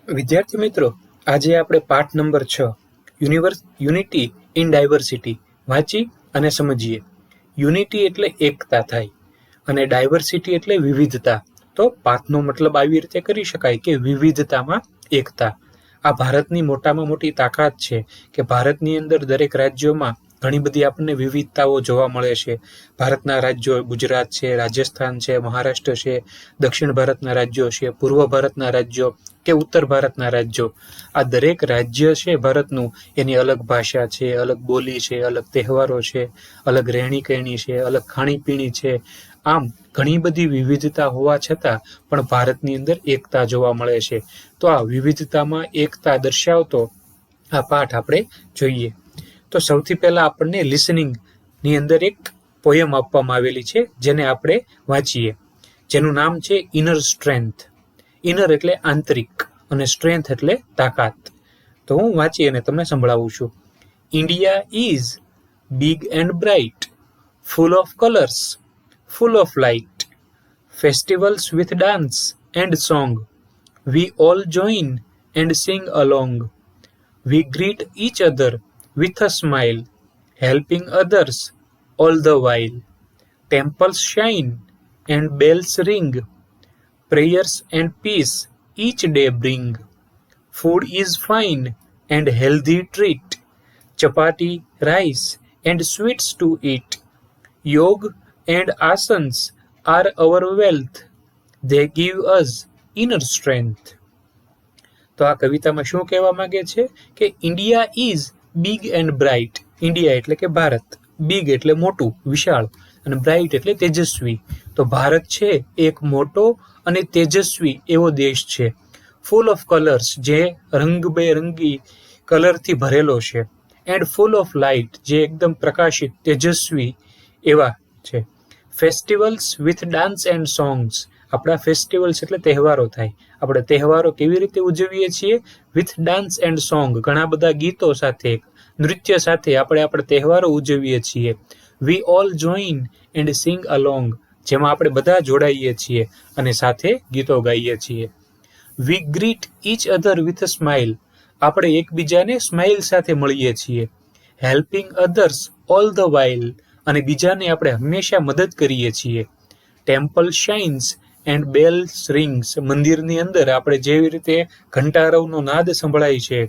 વિદ્યાર્થી મિત્રો, આજે આપણે પાઠ નંબર 6 યુનિટી ઇન ડાયવર્સિટી વાંચી અને સમજીએ. યુનિટી એટલે એકતા થાય અને ડાયવર્સિટી એટલે વિવિધતા. તો પાઠનો મતલબ આવી રીતે કરી શકાય કે વિવિધતામાં એકતા. આ ભારતની મોટામાં મોટી તાકાત છે કે ભારતની અંદર દરેક રાજ્યોમાં ઘણી બધી આપણને વિવિધતાઓ જોવા મળે છે. ભારતના રાજ્યો ગુજરાત છે, રાજસ્થાન છે, મહારાષ્ટ્ર છે, દક્ષિણ ભારતના રાજ્યો છે, પૂર્વ ભારતના રાજ્યો કે ઉત્તર ભારતના રાજ્યો. આ દરેક રાજ્ય છે ભારતનું, એની અલગ ભાષા છે, અલગ બોલી છે, અલગ તહેવારો છે, અલગ રહેણી કહેણી છે, અલગ ખાણીપીણી છે. આમ ઘણી બધી વિવિધતા હોવા છતાં પણ ભારતની અંદર એકતા જોવા મળે છે. તો આ વિવિધતામાં એકતા દર્શાવતો આ પાઠ આપણે જોઈએ. તો સૌથી પહેલા આપણને લિસનિંગની અંદર એક પોયમ આપવામાં આવેલી છે, જેને આપણે વાંચીએ, જેનું નામ છે ઇનર સ્ટ્રેન્થ. ઇનર એટલે આંતરિક અને સ્ટ્રેન્થ એટલે તાકાત. તો હું વાંચી અને તમને સંભળાવું છું. India is big and bright, full of colours, full of light, festivals with dance and song. We all join and sing along. We greet each other with a smile, helping others all the while. Temples shine and bells ring, prayers and peace each day bring. Food is fine and healthy treat, chapati, rice and sweets to eat. Yoga and asanas are our wealth. They give us inner strength. તો આ કવિતામાં શું કહેવા માંગે છે કે India is big and bright. India એટલે કે Bharat, big એટલે મોટું, વિશાળ, અને બ્રાઇટ એટલે તેજસ્વી. તો ભારત છે એક મોટો અને તેજસ્વી એવો દેશ છે. ફૂલ ઓફ કલર્સ, જે રંગબેરંગી કલરથી ભરેલો છે. એન્ડ ફૂલ ઓફ લાઇટ, જે એકદમ પ્રકાશિત, તેજસ્વી એવા છે. Festivals with dance and songs, આપણા ફેસ્ટિવલ્સ એટલે તહેવારો થાય. આપણે તહેવારો કેવી રીતે ઉજવીએ છીએ? વિથ ડાન્સ એન્ડ સોંગ, ઘણા બધા ગીતો સાથે, નૃત્ય સાથે આપણે આપણા તહેવારો ઉજવીએ છીએ. We all join and sing along, જેમાં આપણે બધા જોડાઈએ છીએ અને સાથે ગીતો ગાઈએ છીએ. We greet each other with a smile, આપણે એકબીજાને સ્માઇલ સાથે મળીએ છીએ. Helping others all the while, અને બીજાને આપણે હંમેશા મદદ કરીએ છીએ. Temple shines and bells rings, મંદિરની અંદર આપણે જેવી રીતે ઘંટારવનો નાદ સંભળાય છે.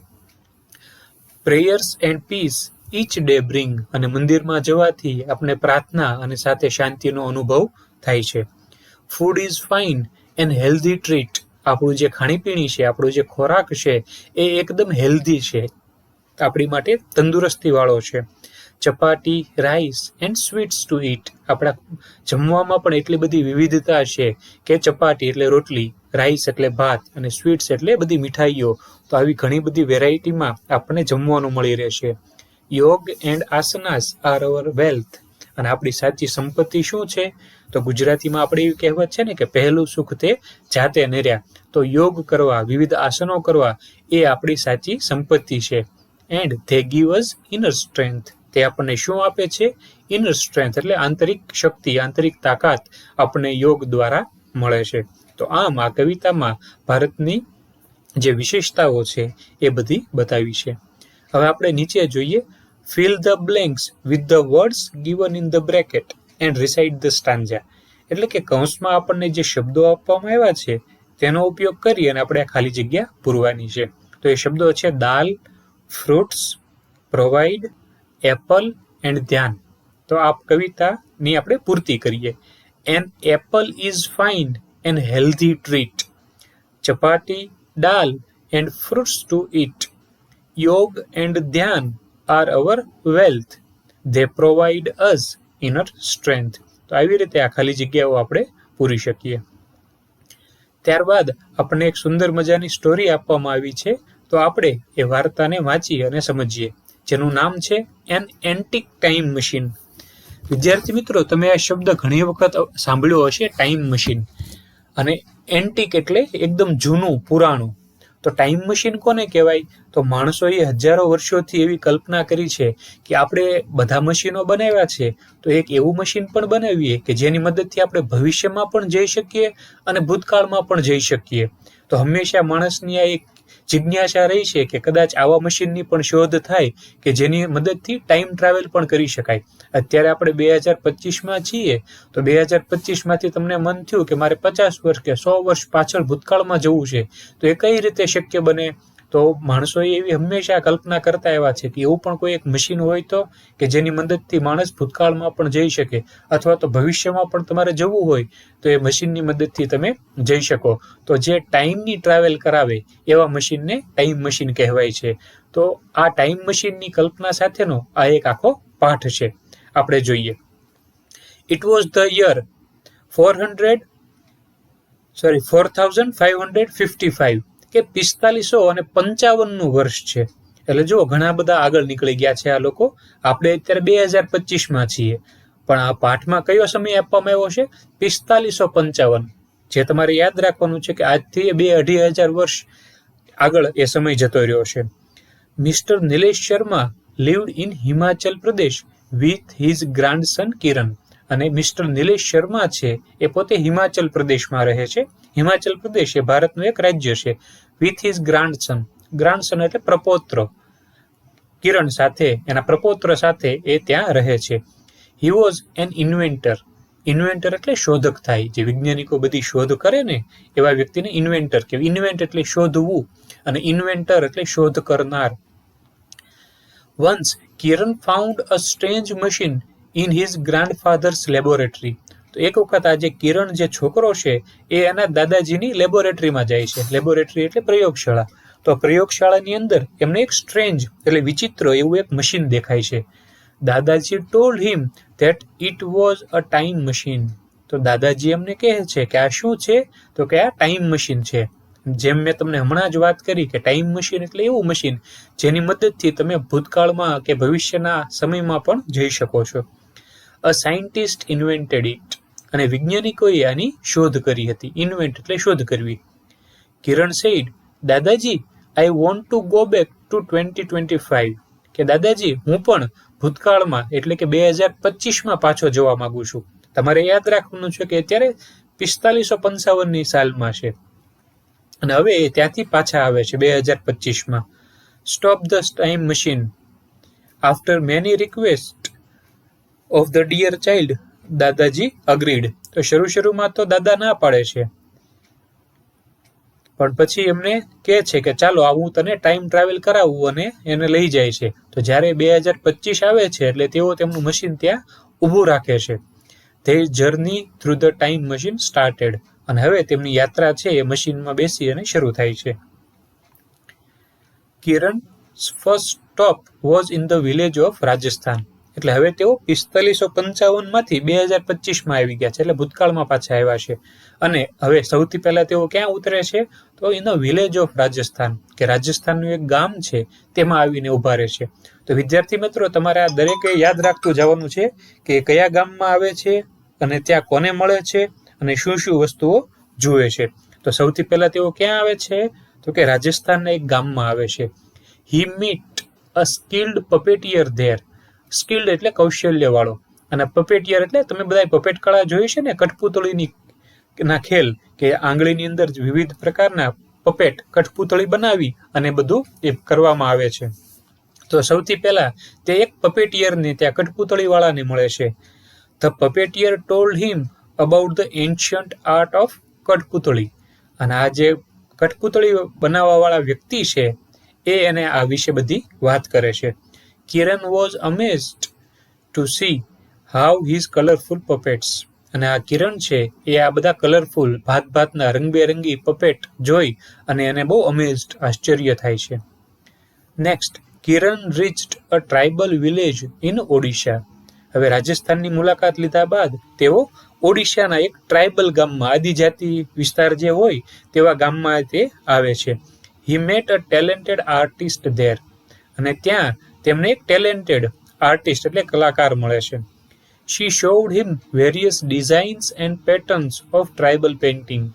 Prayers and peace each day bring, અને મંદિરમાં જવાથી આપણે પ્રાર્થના અને સાથે શાંતિનો અનુભવ થાય છે. Food is fine and healthy treat, આપણું જે ખાણીપીણી છે, આપણું જે ખોરાક છે, એ એકદમ હેલ્ધી છે, આપણી માટે તંદુરસ્તી વાળો છે. Chapati, rice and sweets to eat, આપણા જમવામાં પણ એટલી બધી વિવિધતા છે કે ચપાટી એટલે રોટલી, રાઈસ એટલે ભાત, અને સ્વીટ્સ એટલે બધી મીઠાઈઓ. તો આવી ઘણી બધી વેરાયટીમાં આપણને જમવાનું મળી રહેશે. યોગ એન્ડ આસનાસ આર અવર વેલ્થ, અને આપણી સાચી સંપત્તિ શું છે? તો ગુજરાતીમાં આપણે એવી કહેવત છે ને કે પહેલું સુખ તે જાતે નર્યા. તો યોગ કરવા, વિવિધ આસનો કરવા, એ આપણી સાચી સંપત્તિ છે. And they give us inner strength, તે આપણને શું આપે છે? ઇનર સ્ટ્રેન્થ એટલે આંતરિક શક્તિ, આંતરિક તાકાત આપણને યોગ દ્વારા મળે છે. તો આમ આ કવિતામાં ભારતની જે વિશેષતાઓ છે એ બધી બતાવી છે. હવે આપણે નીચે જોઈએ. Fill the blanks with the words given in the bracket and recite the stanza, એટલે કે કૌંસમાં આપણને જે શબ્દો આપવામાં આવ્યા છે તેનો ઉપયોગ કરી અને આપણે આ ખાલી જગ્યા પૂરવાની છે. તો એ શબ્દો છે દાલ, ફ્રૂટ્સ, પ્રોવાઈડ, એપલ એન્ડ ધ્યાન. તો આ કવિતાની આપણે પૂર્તિ કરીએ. An apple is fine and healthy treat, chapati, dal and fruits to eat. યોગ એન્ડ ધ્યાન are our wealth, they provide us inner strength. તો આવી રીતે આ ખાલી જગ્યાઓ આપણે પૂરી શકીએ. ત્યારબાદ આપણને એક સુંદર મજાની સ્ટોરી આપવામાં આવી છે. તો આપણે એ વાર્તાને વાંચી અને સમજીએ, જેનું નામ છે એન એન્ટિક ટાઈમ મશીન. વિદ્યાર્થી મિત્રો, તમે આ શબ્દ ઘણી વખત સાંભળ્યો હશે, ટાઈમ મશીન. અને એન્ટિક એટલે એકદમ જૂનું, પુરાણું. તો ટાઈમ મશીન કોને કહેવાય? તો માણસોએ હજારો વર્ષોથી એવી કલ્પના કરી છે કે આપણે બધા મશીનો બનાવ્યા છે, તો એક એવું મશીન પણ બનાવીએ કે જેની મદદથી આપણે ભવિષ્યમાં પણ જઈ શકીએ અને ભૂતકાળમાં પણ જઈ શકીએ. તો હંમેશા માણસની આ એક જિજ્ઞાસા રહી છે કે કદાચ આવા મશીનની પણ શોધ થાય કે જેની મદદથી ટાઈમ ટ્રાવેલ પણ કરી શકાય. અત્યારે આપણે 2025માં છીએ, તો 2025માંથી તમને મન થયું કે મારે 50 વર્ષ કે 100 વર્ષ પાછળ ભૂતકાળમાં જવું છે, તો એ કઈ રીતે શક્ય બને? તો માણસોએ એવી હંમેશા કલ્પના કરતા આવ્યા છે કે એવું પણ કોઈ એક મશીન હોય તો કે જેની મદદથી માણસ ભૂતકાળમાં પણ જઈ શકે, અથવા તો ભવિષ્યમાં પણ તમારે જવું હોય તો એ મશીનની મદદથી તમે જઈ શકો. તો જે ટાઈમની ટ્રાવેલ કરાવે એવા મશીનને ટાઈમ મશીન કહેવાય છે. તો આ ટાઈમ મશીનની કલ્પના સાથેનો આ એક આખો પાઠ છે. આપણે જોઈએ. ઇટ વોઝ ધ યર 4555 કે 4555નું વર્ષ છે. એટલે જુઓ, ઘણા બધા આગળ નીકળી ગયા છે આ લોકો. આપણે અત્યારે 2025માં છીએ, પણ આ પાઠમાં કયો સમય આપવામાં આવ્યો છે? 4555. જે તમારે યાદ રાખવાનું છે કે આજથી 2-2.5 વર્ષ આગળ એ સમય જતો રહ્યો છે. Mister Nilesh Sharma lived in Himachal Pradesh with his grandson કિરણ. અને મિસ્ટર નિલેશ શર્મા છે એ પોતે હિમાચલ પ્રદેશમાં રહે છે. હિમાચલ પ્રદેશ એ ભારતનું એક રાજ્ય છે. વિથ હિઝ ગ્રાન્ડસન, ગ્રાન્ડસન એટલે પ્રપૌત્ર, કિરણ સાથે, એના પ્રપૌત્ર સાથે એ ત્યાં રહે છે. He was an inventor. Inventor એટલે શોધક થાય. જે વૈજ્ઞાનિકો બધી શોધ કરે ને એવા વ્યક્તિને ઇન્વેન્ટર કહેવાય. ઇન્વેન્ટ એટલે શોધવું, અને ઇન્વેન્ટર એટલે શોધ કરનાર. Once Kiran found a strange machine in his grandfather's laboratory. તો એક વખત આ જે કિરણ જે છોકરો છે એ એના દાદાજીની લેબોરેટરીમાં જાય છે. લેબોરેટરી એટલે પ્રયોગશાળા. તો પ્રયોગશાળાની અંદર એમને એક સ્ટ્રેન્જ એટલે વિચિત્ર એવું એક મશીન દેખાય છે. દાદાજી told him that it was a time machine. તો દાદાજી એમને કહે છે કે આ શું છે? તો કે આ ટાઈમ મશીન છે. જેમ મેં તમને હમણાં જ વાત કરી કે ટાઈમ મશીન એટલે એવું મશીન જેની મદદથી તમે ભૂતકાળમાં કે ભવિષ્યના સમયમાં પણ જઈ શકો છો. A scientist invented it. અને વૈજ્ઞાનિકોએ આની શોધ કરી હતી. ઇન્વેન્ટ એટલે શોધ કરવી. કિરણ સેડ, દાદાજી I want to go back to 2025. કે દાદાજી હું પણ ભૂતકાળમાં એટલે કે 2025માં પાછો જવા માંગુ છું. તમારે યાદ રાખવાનું છે કે અત્યારે 4555ની સાલમાં છે, અને હવે એ ત્યાંથી પાછા આવે છે 2025માં. Stop the time machine. After many request of the dear child, Dadaji agreed. તો શરૂમાં તો દાદા ના પાડે છે, પણ પછી એમને કહે છે કે ચાલો હું તને ટાઈમ ટ્રાવેલ કરાવું, અને એને લઈ જાય છે. તો જ્યારે 2025 આવે છે એટલે તેઓ તેમનું મશીન ત્યાં ઊભું રાખે છે. There journey through the time machine started. અને હવે તેમની યાત્રા છે એ મશીનમાં બેસી અને શરૂ થાય છે. Kiran first stop was in the village of Rajasthan. એટલે હવે તેઓ 4555માંથી 2025માં આવી ગયા છે, એટલે ભૂતકાળમાં પાછા આવ્યા છે. અને હવે સૌથી પહેલા તેઓ ક્યાં ઉતરે છે? તો in the village of Rajasthan, કે રાજસ્થાનનું એક ગામ છે તેમાં આવીને ઉભા રહે છે. તો વિદ્યાર્થી મિત્રો, તમારે આ દરેકે યાદ રાખતું જવાનું છે કે કયા ગામમાં આવે છે, અને ત્યાં કોને મળે છે, અને શું શું વસ્તુઓ જુએ છે. તો સૌથી પહેલા તેઓ ક્યાં આવે છે? તો કે રાજસ્થાનના એક ગામમાં આવે છે. He meet a skilled puppeteer there. Skilled એટલે કૌશલ્ય વાળો, અને પપેટિયર એટલે તમે બધા પપેટ કળા જોઈ છે ને, કઠપૂતળીની ના ખેલ, કે આંગળીની અંદર વિવિધ પ્રકારના પપેટ કઠપૂતળી બનાવી અને બધું એ કરવામાં આવે છે. તો સૌથી પહેલા તે એક પપેટિયરને ત્યાં કઠપૂતળી વાળાને મળે છે. The puppeteer told him about the ancient art of કઠપૂતળી. અને આ જે કઠપૂતળી બનાવવા વાળા વ્યક્તિ છે એ એને આ વિશે બધી વાત કરે છે. Kiran was amazed to see how his colourful puppets. અને આ કિરણ છે એ આ બધા કલરફુલ ભાતના રંગબેરંગી પપેટ જોઈ અને એને બહુ અમેઝડ, આશ્ચર્ય થાય છે. Next, Kiran reached a tribal village in Odisha. હવે રાજસ્થાનની મુલાકાત લીધા બાદ તેઓ ઓડિશાના એક ટ્રાઇબલ ગામમાં, આદિજાતિ વિસ્તાર જે હોય તેવા ગામમાં તે આવે છે. હી met a talented artist there. અને ત્યાં તેમને એક ટેલેન્ટેડ આર્ટિસ્ટ એટલે કલાકાર મળે છે. She showed him various designs and patterns of tribal painting.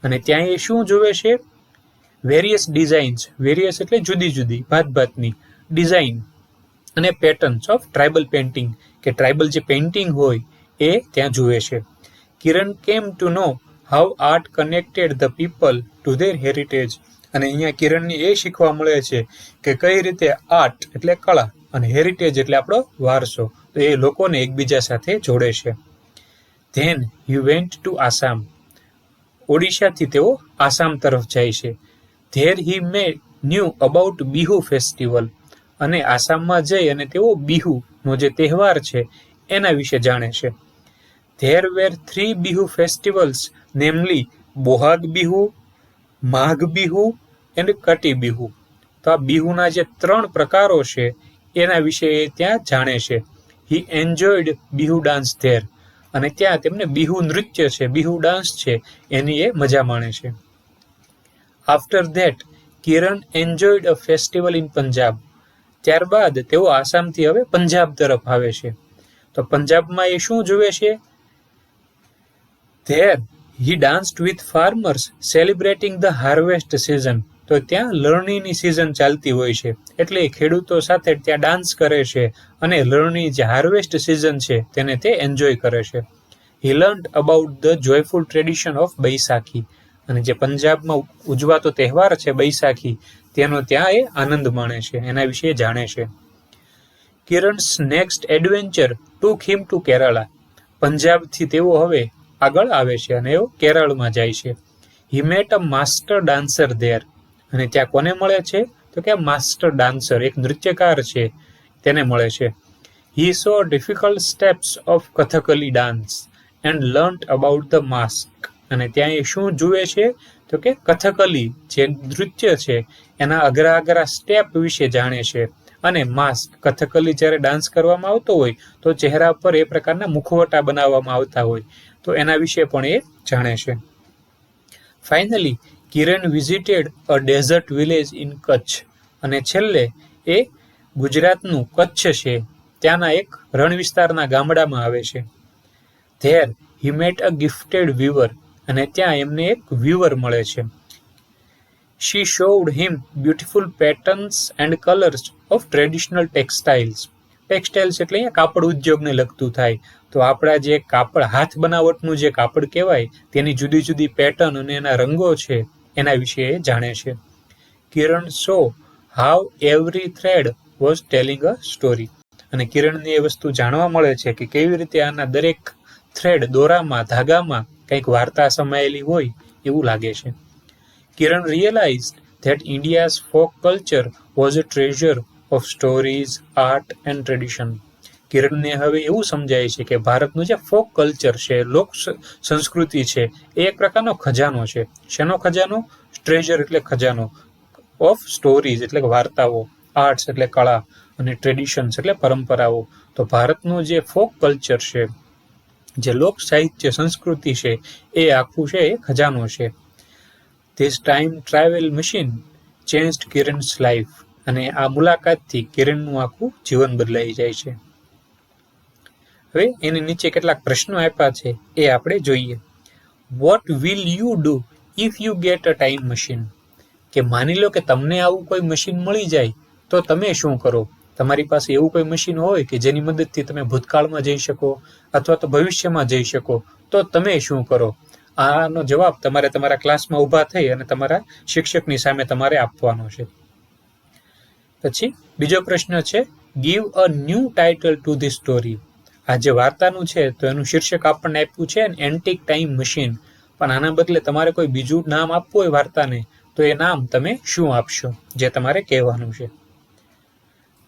અને ત્યાં એ શું જોવે છે? વેરિયસ ડિઝાઇન્સ, વેરિયસ એટલે જુદી જુદી ભાતની ડિઝાઇન, અને પેટર્ન્સ ઓફ ટ્રાઇબલ પેઇન્ટિંગ, કે ટ્રાઇબલ જે પેઇન્ટિંગ હોય એ ત્યાં જુએ છે. Kiran came to know how art connected the people to their heritage. અને અહીંયા કિરણને એ શીખવા મળે છે કે કઈ રીતે આર્ટ એટલે કળા અને હેરિટેજ એટલે આપણો વારસો તો એ લોકોને એકબીજા સાથે જોડે છે. Then he went to Assam. ઓડિશાથી તેઓ આસામ તરફ જાય છે. There he knew about Bihu festival. અને આસામમાં જઈ અને તેઓ બિહુનો જે તહેવાર છે એના વિશે જાણે છે. There were 3 Bihu festivals namely Bohag Bihu, Magh Bihu and Kati Bihu. તો આ બિહુના જે 3 પ્રકારો છે એના વિશે એ ત્યાં જાણે છે. હી એન્જોયડ બિહુ ડાન્સ ધેર. અને ત્યાં તેમને બિહુ નૃત્ય છે, બિહુ ડાન્સ છે એની એ મજા માણે છે. After that Kiran enjoyed a festival in Punjab. ત્યારબાદ તેઓ આસામથી હવે પંજાબ તરફ આવે છે. તો પંજાબમાં એ શું જુએ છે? There he danced with farmers celebrating the harvest season. તો ત્યાં લણણીની સિઝન ચાલતી હોય છે એટલે ખેડૂતો સાથે ત્યાં ડાન્સ કરે છે અને લણણી જે હાર્વેસ્ટ સિઝન છે તેને તે એન્જોય કરે છે. He learned about the joyful tradition of Baisakhi. અને જે પંજાબમાં ઉજવાતો તહેવાર છે બૈસાખી તેનો ત્યાં એ આનંદ માણે છે, એના વિશે જાણે છે. Kiran's next adventure took him to Kerala. પંજાબથી તેઓ હવે આગળ આવે છે અને એઓ કેરળમાં જાય છે. હી met a master dancer there. અને ત્યાં કોને મળે છે? તો કે માસ્ટર ડાન્સર એક નૃત્યકાર છે તેને મળે છે. He saw difficult steps of Kathakali dance and learnt about the mask. અને ત્યાં એ શું જુએ છે? તો કે કથકલી જે નૃત્ય છે એના અઘરા સ્ટેપ વિશે જાણે છે અને માસ્ક કથકલી જ્યારે ડાન્સ કરવામાં આવતો હોય તો ચહેરા પર એ પ્રકારના મુખવટા બનાવવામાં આવતા હોય તો એના વિશે પણ એ જાણે છે. Finally Kiran visited a desert village in Kutch. અને છેલ્લે એ ગુજરાતનું કચ્છ છે ત્યાંના એક રણ વિસ્તારના ગામડામાં આવે છે. There he met a gifted weaver. અને ત્યાં એમને એક વીવર મળે છે. She showed him beautiful patterns and colours of traditional textiles. Textiles એટલે અહીંયા કાપડ ઉદ્યોગને લગતું થાય તો આપણા જે કાપડ હાથ બનાવટનું જે કાપડ કહેવાય તેની જુદી જુદી પેટર્ન અને એના રંગો છે એના વિશે એ જાણે છે. Kiran saw how every thread was telling a story. અને કિરણને એ વસ્તુ જાણવા મળે છે કે કેવી રીતે આના દરેક થ્રેડ દોરામાં ધાગામાં કંઈક વાર્તા સમાયેલી હોય એવું લાગે છે. Kiran realised that India's folk culture was a treasure of stories, art and tradition. કિરણને હવે એવું સમજાય છે કે ભારતનું જે ફોક કલ્ચર છે, લોક સંસ્કૃતિ છે એ એક પ્રકારનો ખજાનો છે. શેનો ખજાનો? ટ્રેઝર એટલે ખજાનો, ઓફ સ્ટોરીઝ એટલે વાર્તાઓ, આર્ટ્સ એટલે કળા અને ટ્રેડિશન્સ એટલે પરંપરાઓ. તો ભારતનું જે ફોક કલ્ચર છે, જે લોક સાહિત્ય સંસ્કૃતિ છે એ આખું છે એ ખજાનો છે. This time travel machine changed Kiran's life. અને આ મુલાકાતથી કિરણનું આખું જીવન બદલાઈ જાય છે. હવે એની નીચે કેટલાક પ્રશ્નો આપ્યા છે એ આપણે જોઈએ. What will you do if you get a time machine. કે માની લો કે તમને આવું કોઈ મશીન મળી જાય તો તમે શું કરો? તમારી પાસે એવું કોઈ મશીન હોય કે જેની મદદથી તમે ભૂતકાળમાં જઈ શકો અથવા તો ભવિષ્યમાં જઈ શકો તો તમે શું કરો? આનો જવાબ તમારે તમારા ક્લાસમાં ઊભા થઈ અને તમારા શિક્ષકની સામે તમારે આપવાનો છે. પછી બીજો પ્રશ્ન છે give a new title to the story. આ જે વાર્તાનું છે તો એનું શીર્ષક આપણને આપ્યું છે એન્ટિક ટાઈમ મશીન, પણ આના બદલે તમારે કોઈ બીજું નામ આપવું હોય વાર્તાને તો એ નામ તમે શું આપશો જે તમારે કહેવાનું છે.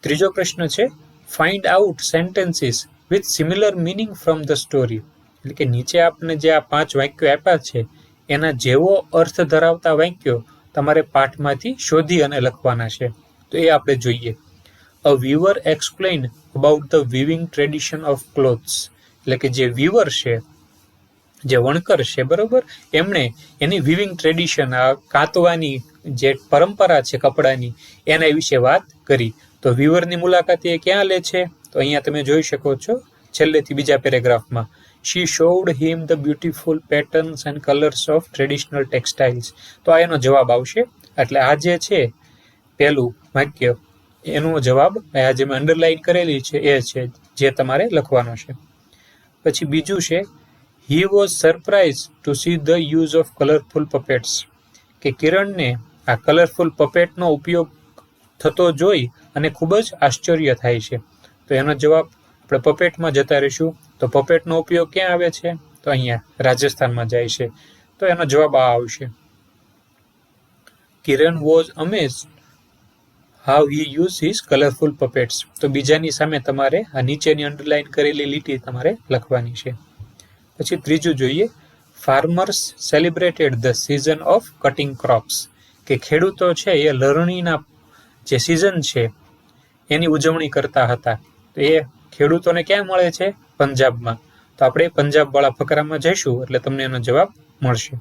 ત્રીજો પ્રશ્ન છે find out sentences with similar meaning from the story. એટલે કે નીચે આપણે જે આ 5 વાક્યો આપ્યા છે એના જેવો અર્થ ધરાવતા વાક્યો તમારે પાઠમાંથી શોધી અને લખવાના છે. તો એ આપણે જોઈએ. A weaver explain about the weaving tradition of clothes. એટલે કે જે વીવર છે, જે વણકર છે બરોબર, એમણે એની વિવિંગ ટ્રેડિશન, આ કાંતવાની જે પરંપરા છે કપડાની એના વિશે વાત કરી. તો વીવરની મુલાકાત એ ક્યાં લે છે? તો અહીંયા તમે જોઈ શકો છો છેલ્લેથી બીજા પેરેગ્રાફમાં. She showed him the beautiful patterns and colours of traditional textiles. તો આ એનો જવાબ આવશે. એટલે આ જે છે પહેલું વાક્ય એનો જવાબ આ જે મેં અંડરલાઇન કરેલી છે એ છે જે તમારે લખવાનો છે. પછી બીજું છે he was surprise to see the use of colourful puppets. કે કિરણને આ કલરફુલ પપેટનો ઉપયોગ થતો જોઈ અને ખૂબ જ આશ્ચર્ય થાય છે. તો એનો જવાબ આપણે પપેટમાં જતા રહીશું. તો પપેટનો ઉપયોગ ક્યાં આવે છે? તો અહીંયા રાજસ્થાનમાં જાય છે. તો એનો જવાબ આ આવશે. Kiran was amazed how he use his colourful puppets. તો બીજાની સામે તમારે આ નીચેની અંડરલાઇન કરેલી લીટી તમારે લખવાની છે. પછી ત્રીજું જોઈએ, farmers celebrated the season of cutting crops. કે ખેડૂતો છે એ લણણીના જે સિઝન છે એની ઉજવણી કરતા હતા. તો એ ખેડૂતોને ક્યાં મળે છે? પંજાબમાં. તો આપણે પંજાબવાળા ફકરામાં જઈશું એટલે તમને એનો જવાબ મળશે.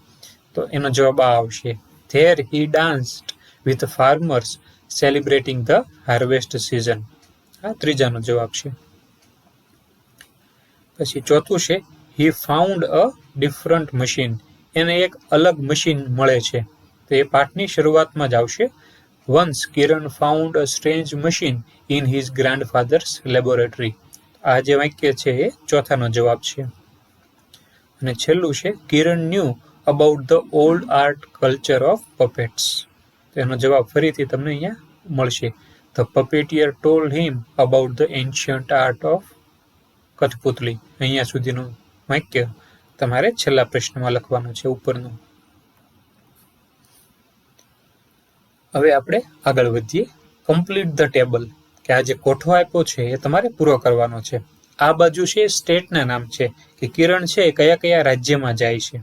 તો એનો જવાબ આ આવશે. There he danced with farmers celebrating the harvest season. આ ત્રીજાનો જવાબ છે. પછી ચોથું છે, he found a different machine. એને એક અલગ મશીન મળે છે. તો એ પાઠની શરૂઆતમાં જ આવશે. Once Kiran found a strange machine in his grandfather's laboratory. આ જે વાક્ય છે એ ચોથાનો જવાબ છે. અને છેલ્લું છે, Kiran knew about the old art culture of puppets. તો એનો જવાબ ફરીથી તમને અહીંયા મળશે. The puppeteer told him about the ancient art of કઠપુતળી. અહીંયા સુધીનું વાક્ય તમારે છેલ્લા પ્રશ્નમાં લખવાનું છે ઉપરનું. હવે આપણે આગળ વધીએ. Complete the table. કે આ જે કોઠો આપ્યો છે એ તમારે પૂરો કરવાનો છે. આ બાજુ છે સ્ટેટના નામ છે કે કિરણ છે કયા કયા રાજ્યમાં જાય છે.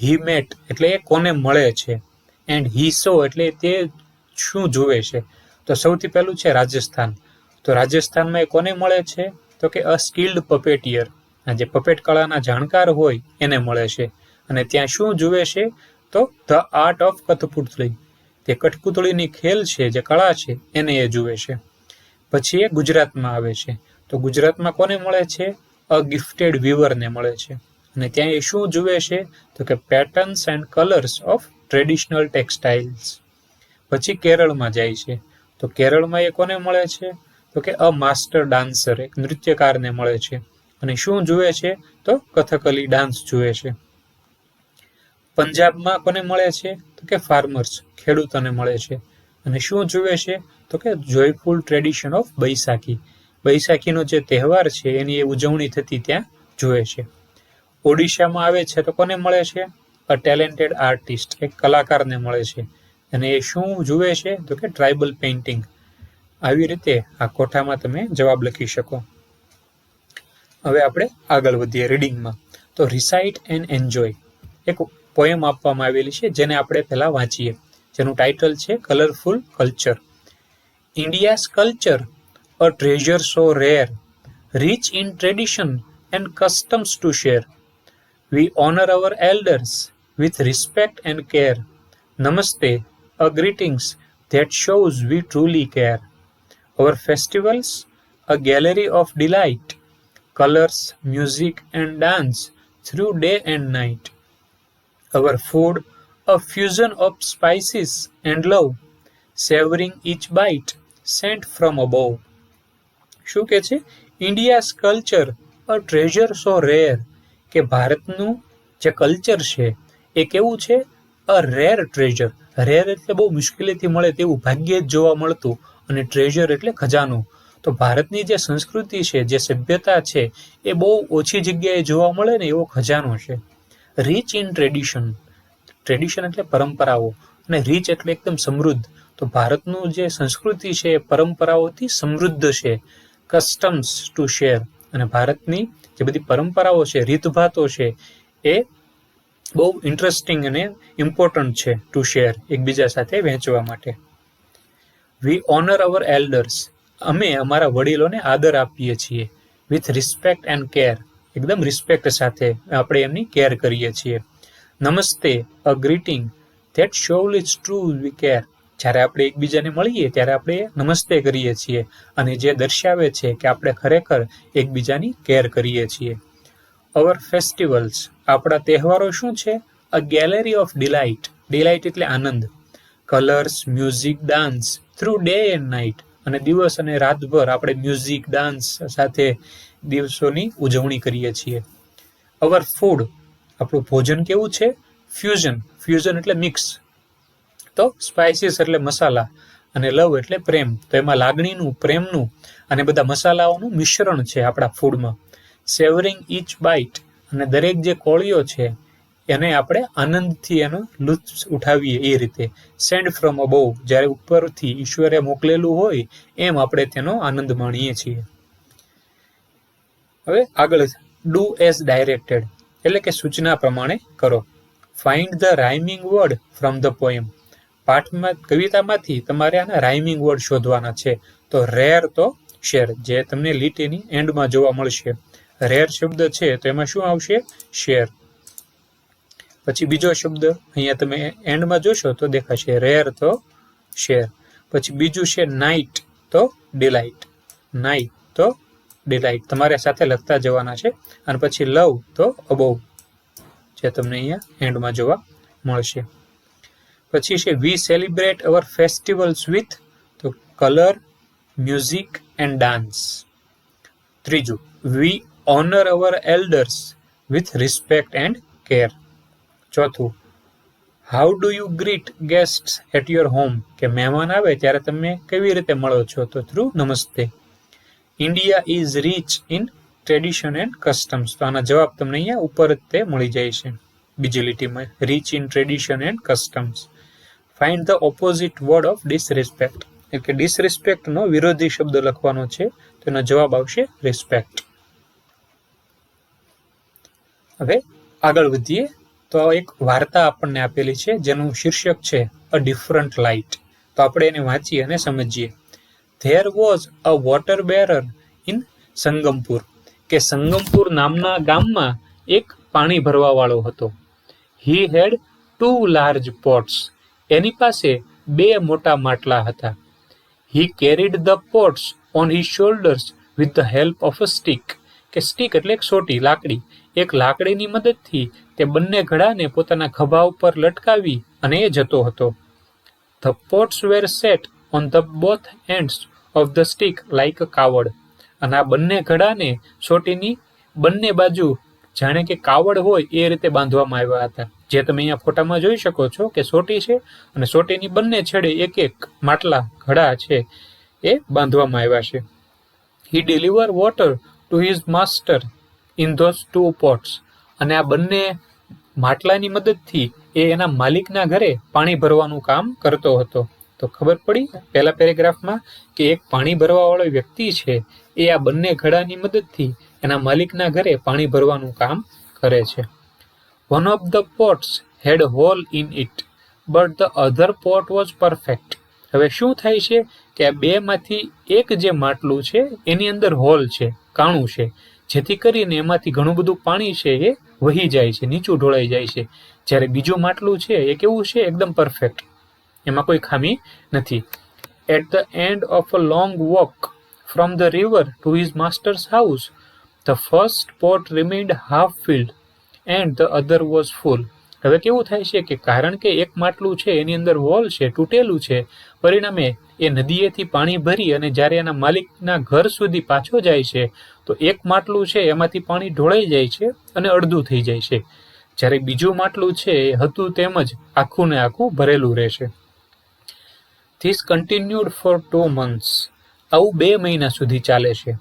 હી મેટ એટલે એ કોને મળે છે. એન્ડ હી સો એટલે તે શું જુએ છે. તો સૌથી પહેલું છે રાજસ્થાન. તો રાજસ્થાનમાં એ કોને મળે છે? તો કે અ સ્કિલ્ડ પપેટિયર. આ જે પપેટ કળાના જાણકાર હોય એને મળે છે. અને ત્યાં શું જુએ છે? તો ધ આર્ટ ઓફ કઠપુતળી. તે કઠપુતળીની ખેલ છે જે કળા છે એને એ જુએ છે. પછી એ ગુજરાતમાં આવે છે. તો ગુજરાતમાં કોને મળે છે? અ ગિફ્ટેડ વીવરને મળે છે. અને ત્યાં એ શું જુએ છે? તો કે patterns and colours of traditional textiles. પછી કેરળમાં જાય છે. તો કેરળમાં એ કોને મળે છે? તો કે અ માસ્ટર ડાન્સર, એક નૃત્યકારને મળે છે. અને શું જુએ છે? તો કથકલી ડાન્સ જુએ છે. પંજાબમાં કોને મળે છે? તો કે ફાર્મર્સ, ખેડૂતોને મળે છે. અને શું જુએ છે? તો કે જોયફુલ ટ્રેડિશન ઓફ બૈસાખી. બૈસાખીનો જે તહેવાર છે એની એ ઉજવણી થતી ત્યાં જુએ છે. ઓડિશામાં આવે છે તો કોને મળે છે? અ ટેલેન્ટેડ આર્ટિસ્ટ, એક કલાકારને મળે છે. અને એ શું જુએ છે? તો કે ટ્રાઇબલ પેઇન્ટિંગ. આવી રીતે આ કોઠામાં તમે જવાબ લખી શકો. હવે આપણે આગળ વધીએ રીડિંગમાં. તો રિસાઇટ એન્ડ એન્જોય. એક પોએમ આપવામાં આવેલી છે જેને આપણે પહેલા વાંચીએ. જેનું ટાઇટલ છે colourful culture. India's culture, a treasure so rare, rich in tradition and customs to share. We honor our elders with respect and care. Namaste, a greetings that shows we truly care. Our festivals, a gallery of delight, colors, music and dance through day and night. Our food, a fusion of spices and love, savoring each bite sent from above. શું કે છે? India's culture અ treasure સો rare. કે ભારતનું જે culture છે એ કેવું છે? અ rare treasure. Rare એટલે બહુ મુશ્કેલીથી મળે તેવું, ભાગ્યે જ જોવા મળતું. અને ટ્રેઝર એટલે ખજાનો. તો ભારતની જે સંસ્કૃતિ છે, જે સભ્યતા છે એ બહુ ઓછી જગ્યાએ જોવા મળે ને એવો ખજાનો છે. Rich in tradition. ટ્રેડિશન એટલે પરંપરાઓ. અને રીચ એટલે એકદમ સમૃદ્ધ. તો ભારતનું જે સંસ્કૃતિ છે એ પરંપરાઓથી સમૃદ્ધ છે. Customs two share. અને ભારતની જે બધી પરંપરાઓ છે, રીતભાતો છે એ બહુ ઇન્ટરેસ્ટિંગ અને ઇમ્પોર્ટન્ટ છે ટુ શેર, એકબીજા સાથે વહેંચવા માટે. We honour our elders. અમે અમારા વડીલોને આદર આપીએ છીએ. With respect and care. એકદમ રિસ્પેક્ટ સાથે આપણે એમની કેર કરીએ છીએ. Namaste, a greeting that shall is true we care. જ્યારે આપણે એકબીજાને મળીએ ત્યારે આપણે નમસ્તે કરીએ છીએ અને જે દર્શાવે છે કે આપણે ખરેખર એકબીજાની કેર કરીએ છીએ. Our festivals. આપણા તહેવારો શું છે? A gallery of delight. Delight એટલે આનંદ. Colours, music, dance through day and night. અને દિવસ અને રાતભર આપણે મ્યુઝિક, ડાન્સ સાથે દિવસોની ઉજવણી કરીએ છીએ. Our food. આપણું ભોજન કેવું છે? ફ્યુઝન. ફ્યુઝન એટલે મિક્સ. તો સ્પાઇસીસ એટલે મસાલા અને લવ એટલે પ્રેમ. તો એમાં લાગણીનું, પ્રેમનું અને બધા મસાલાઓનું મિશ્રણ છે આપણા ફૂડમાં. સેવરિંગ ઈચ બાઇટ, અને દરેક જે કોળીઓ છે એને આપણે આનંદથી એનો લુત્ફ ઉઠાવીએ એ રીતે. સેન્ડ ફ્રોમ અબોવ, જ્યારે ઉપરથી ઈશ્વરે મોકલેલું હોય એમ આપણે તેનો આનંદ માણીએ છીએ. હવે આગળ, ડુ એઝ ડાયરેક્ટેડ એટલે કે સૂચના પ્રમાણે કરો. Find the rhyming word from the poem. પાઠમાં, કવિતામાંથી તમારે આના રાઇમિંગ વર્ડ શોધવાના છે. તો રેર તો શેર, જે તમને લીટીની એન્ડમાં જોવા મળશે. રેર શબ્દ છે તો એમાં શું આવશે? શેર. પછી બીજો શબ્દ અહીંયા તમે એન્ડમાં જોશો તો દેખાશે, રેર તો શેર. પછી બીજું છે નાઇટ તો ડિલાઇટ. નાઇટ તો ડિલાઇટ તમારે સાથે લખતા જવાના છે. અને પછી લવ તો અબોવ, જે તમને અહીંયા એન્ડમાં જોવા મળશે. પછી છે we celebrate our festivals with, તો કલર, મ્યુઝિક એન્ડ ડાન્સ. ત્રીજું, we honour our elders with respect and care. ચોથું, how do you greet guests at your home, કે મહેમાન આવે ત્યારે તમે કેવી રીતે મળો છો? તો through namaste. India is rich in tradition and customs. તો આના જવાબ તમને અહીંયા ઉપર જ તે મળી જાય છે બીજી લીટીમાં, rich in tradition and customs. Find the opposite word of disrespect, એટલે કે ડિસરિસ્પેક્ટનો વિરોધી શબ્દ લખવાનો છે. તો એનો જવાબ આવશે રિસ્પેક્ટ. હવે આગળ વધીએ તો એક વાર્તા આપણને આપેલી છે જેનું શીર્ષક છે અ ડિફરન્ટ લાઇટ. તો આપણે એને વાંચીએ અને સમજીએ. There was a water bearer in Sangampur, કે સંગમપુર નામના ગામમાં એક પાણી ભરવા વાળો હતો. હી હેડ 2 લાર્જ પોટ્સ, એની પાસે 2 મોટા માટલા હતા. He carried the pots on his shoulders with the help of a stick, કે સ્ટીક એટલે એક સોટી, લાકડી. એક લાકડીની મદદથી તે બંને ઘડાને પોતાના ખભા ઉપર લટકાવી અને એ જતો હતો. The pots were set on the both ends of the stick like a kavad, અને આ બંને ઘડાને સોટીની બંને બાજુ જાણે કે કાવડ હોય એ રીતે બાંધવામાં આવ્યા હતા. જે તમે અહીંયા ફોટામાં જોઈ શકો છો કે સોટી છે અને સોટીની બંને છેડે એક એક માટલા, ઘડા છે એ બાંધવામાં આવ્યા છે. He deliver water to his master in those 2 pots, અને આ બંને માટલાની મદદથી એ એના માલિકના ઘરે પાણી ભરવાનું કામ કરતો હતો. તો ખબર પડી પહેલા પેરેગ્રાફમાં કે એક પાણી ભરવા વાળો વ્યક્તિ છે એ આ બંને ઘડાની મદદથી એના માલિકના ઘરે પાણી ભરવાનું કામ કરે છે. One of the pots had hole in it but the other pot was perfect. હવે શું થાય છે કે આ બેમાંથી એક જે માટલું છે એની અંદર હોલ છે, કાણું છે, જેથી કરીને એમાંથી ઘણું બધું પાણી છે એ વહી જાય છે, નીચું ઢોળાઈ જાય છે. જ્યારે બીજું માટલું છે એ કેવું છે? એકદમ પરફેક્ટ, એમાં કોઈ ખામી નથી. At the end of a long walk from the river to his master's house the first pot remained half filled and the other was full. હવે કેવું થાય છે કે કારણ કે એક માટલું છે એની અંદર હોલ છે, તૂટેલું છે, પરિણામે એ નદીએથી પાણી ભરી અને જ્યારે એના માલિકના ઘર સુધી પાછો જાય છે તો એક માટલું છે એમાંથી પાણી ઢોળાઈ જાય છે અને અડધું થઈ જાય છે. જ્યારે બીજું માટલું છે એ હતું તેમજ આખું ને આખું ભરેલું રહેશે. This continued for 2 months. આવું 2 મહિના સુધી ચાલે છે.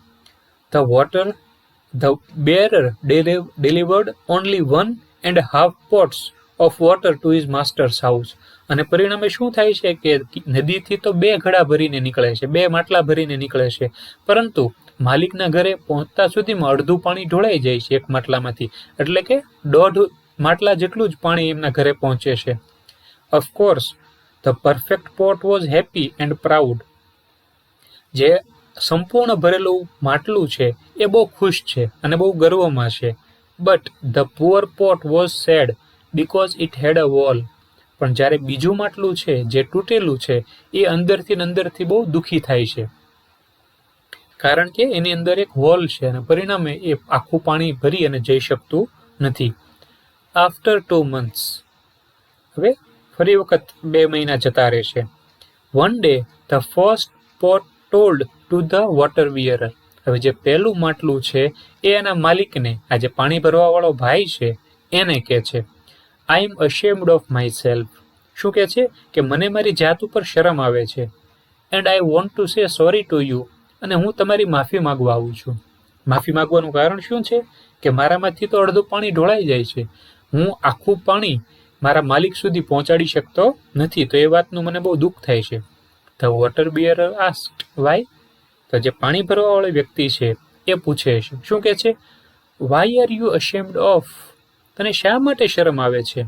The bearer delivered only 1.5 pots of water to his master's house. અને પરિણામે શું થાય છે કે નદીથી તો 2 ઘડા ભરીને નીકળે છે, 2 માટલા ભરીને નીકળે છે, પરંતુ માલિકના ઘરે પહોંચતા સુધીમાં અડધું પાણી ઢોળાઈ જાય છે એક માટલામાંથી, એટલે કે 1.5 માટલા જેટલું જ પાણી એમના ઘરે પહોંચે છે. Of course the perfect pot was happy and proud. જે સંપૂર્ણ ભરેલું માટલું છે એ બહુ ખુશ છે અને બહુ ગર્વમાં છે. But the poor pot was sad because it head a wall. પણ જ્યારે બીજું માટલું છે જે તૂટેલું છે એ અંદરથી બહુ દુઃખી થાય છે, કારણ કે એની અંદર એક હોલ છે અને પરિણામે એ આખું પાણી ભરી અને જઈ શકતું નથી. After 2 months. હવે ફરી વખત 2 મહિના જતા રહેશે. One day the first pot told to the water wearer. હવે જે પહેલું માટલું છે એ એના માલિકને, આ જે પાણી ભરવા વાળો ભાઈ છે એને કહે છે, આઈ એમ અશેમ્ડ ઓફ માય સેલ્ફ. શું કહે છે કે મને મારી જાત ઉપર શરમ આવે છે. And I want to say sorry to you, અને હું તમારી માફી માંગવા આવું છું. માફી માંગવાનું કારણ શું છે કે મારામાંથી તો અડધું પાણી ઢોળાઈ જાય છે. હું આખું પાણી મારા માલિક સુધી પહોંચાડી શકતો નથી, તો એ વાતનું મને બહુ દુઃખ થાય છે. The water bearer asked why. તો જે પાણી ભરવાવાળી વ્યક્તિ છે એ પૂછે છે, શું કહે છે? Why are you ashamed of? તને શા માટે શરમ આવે છે?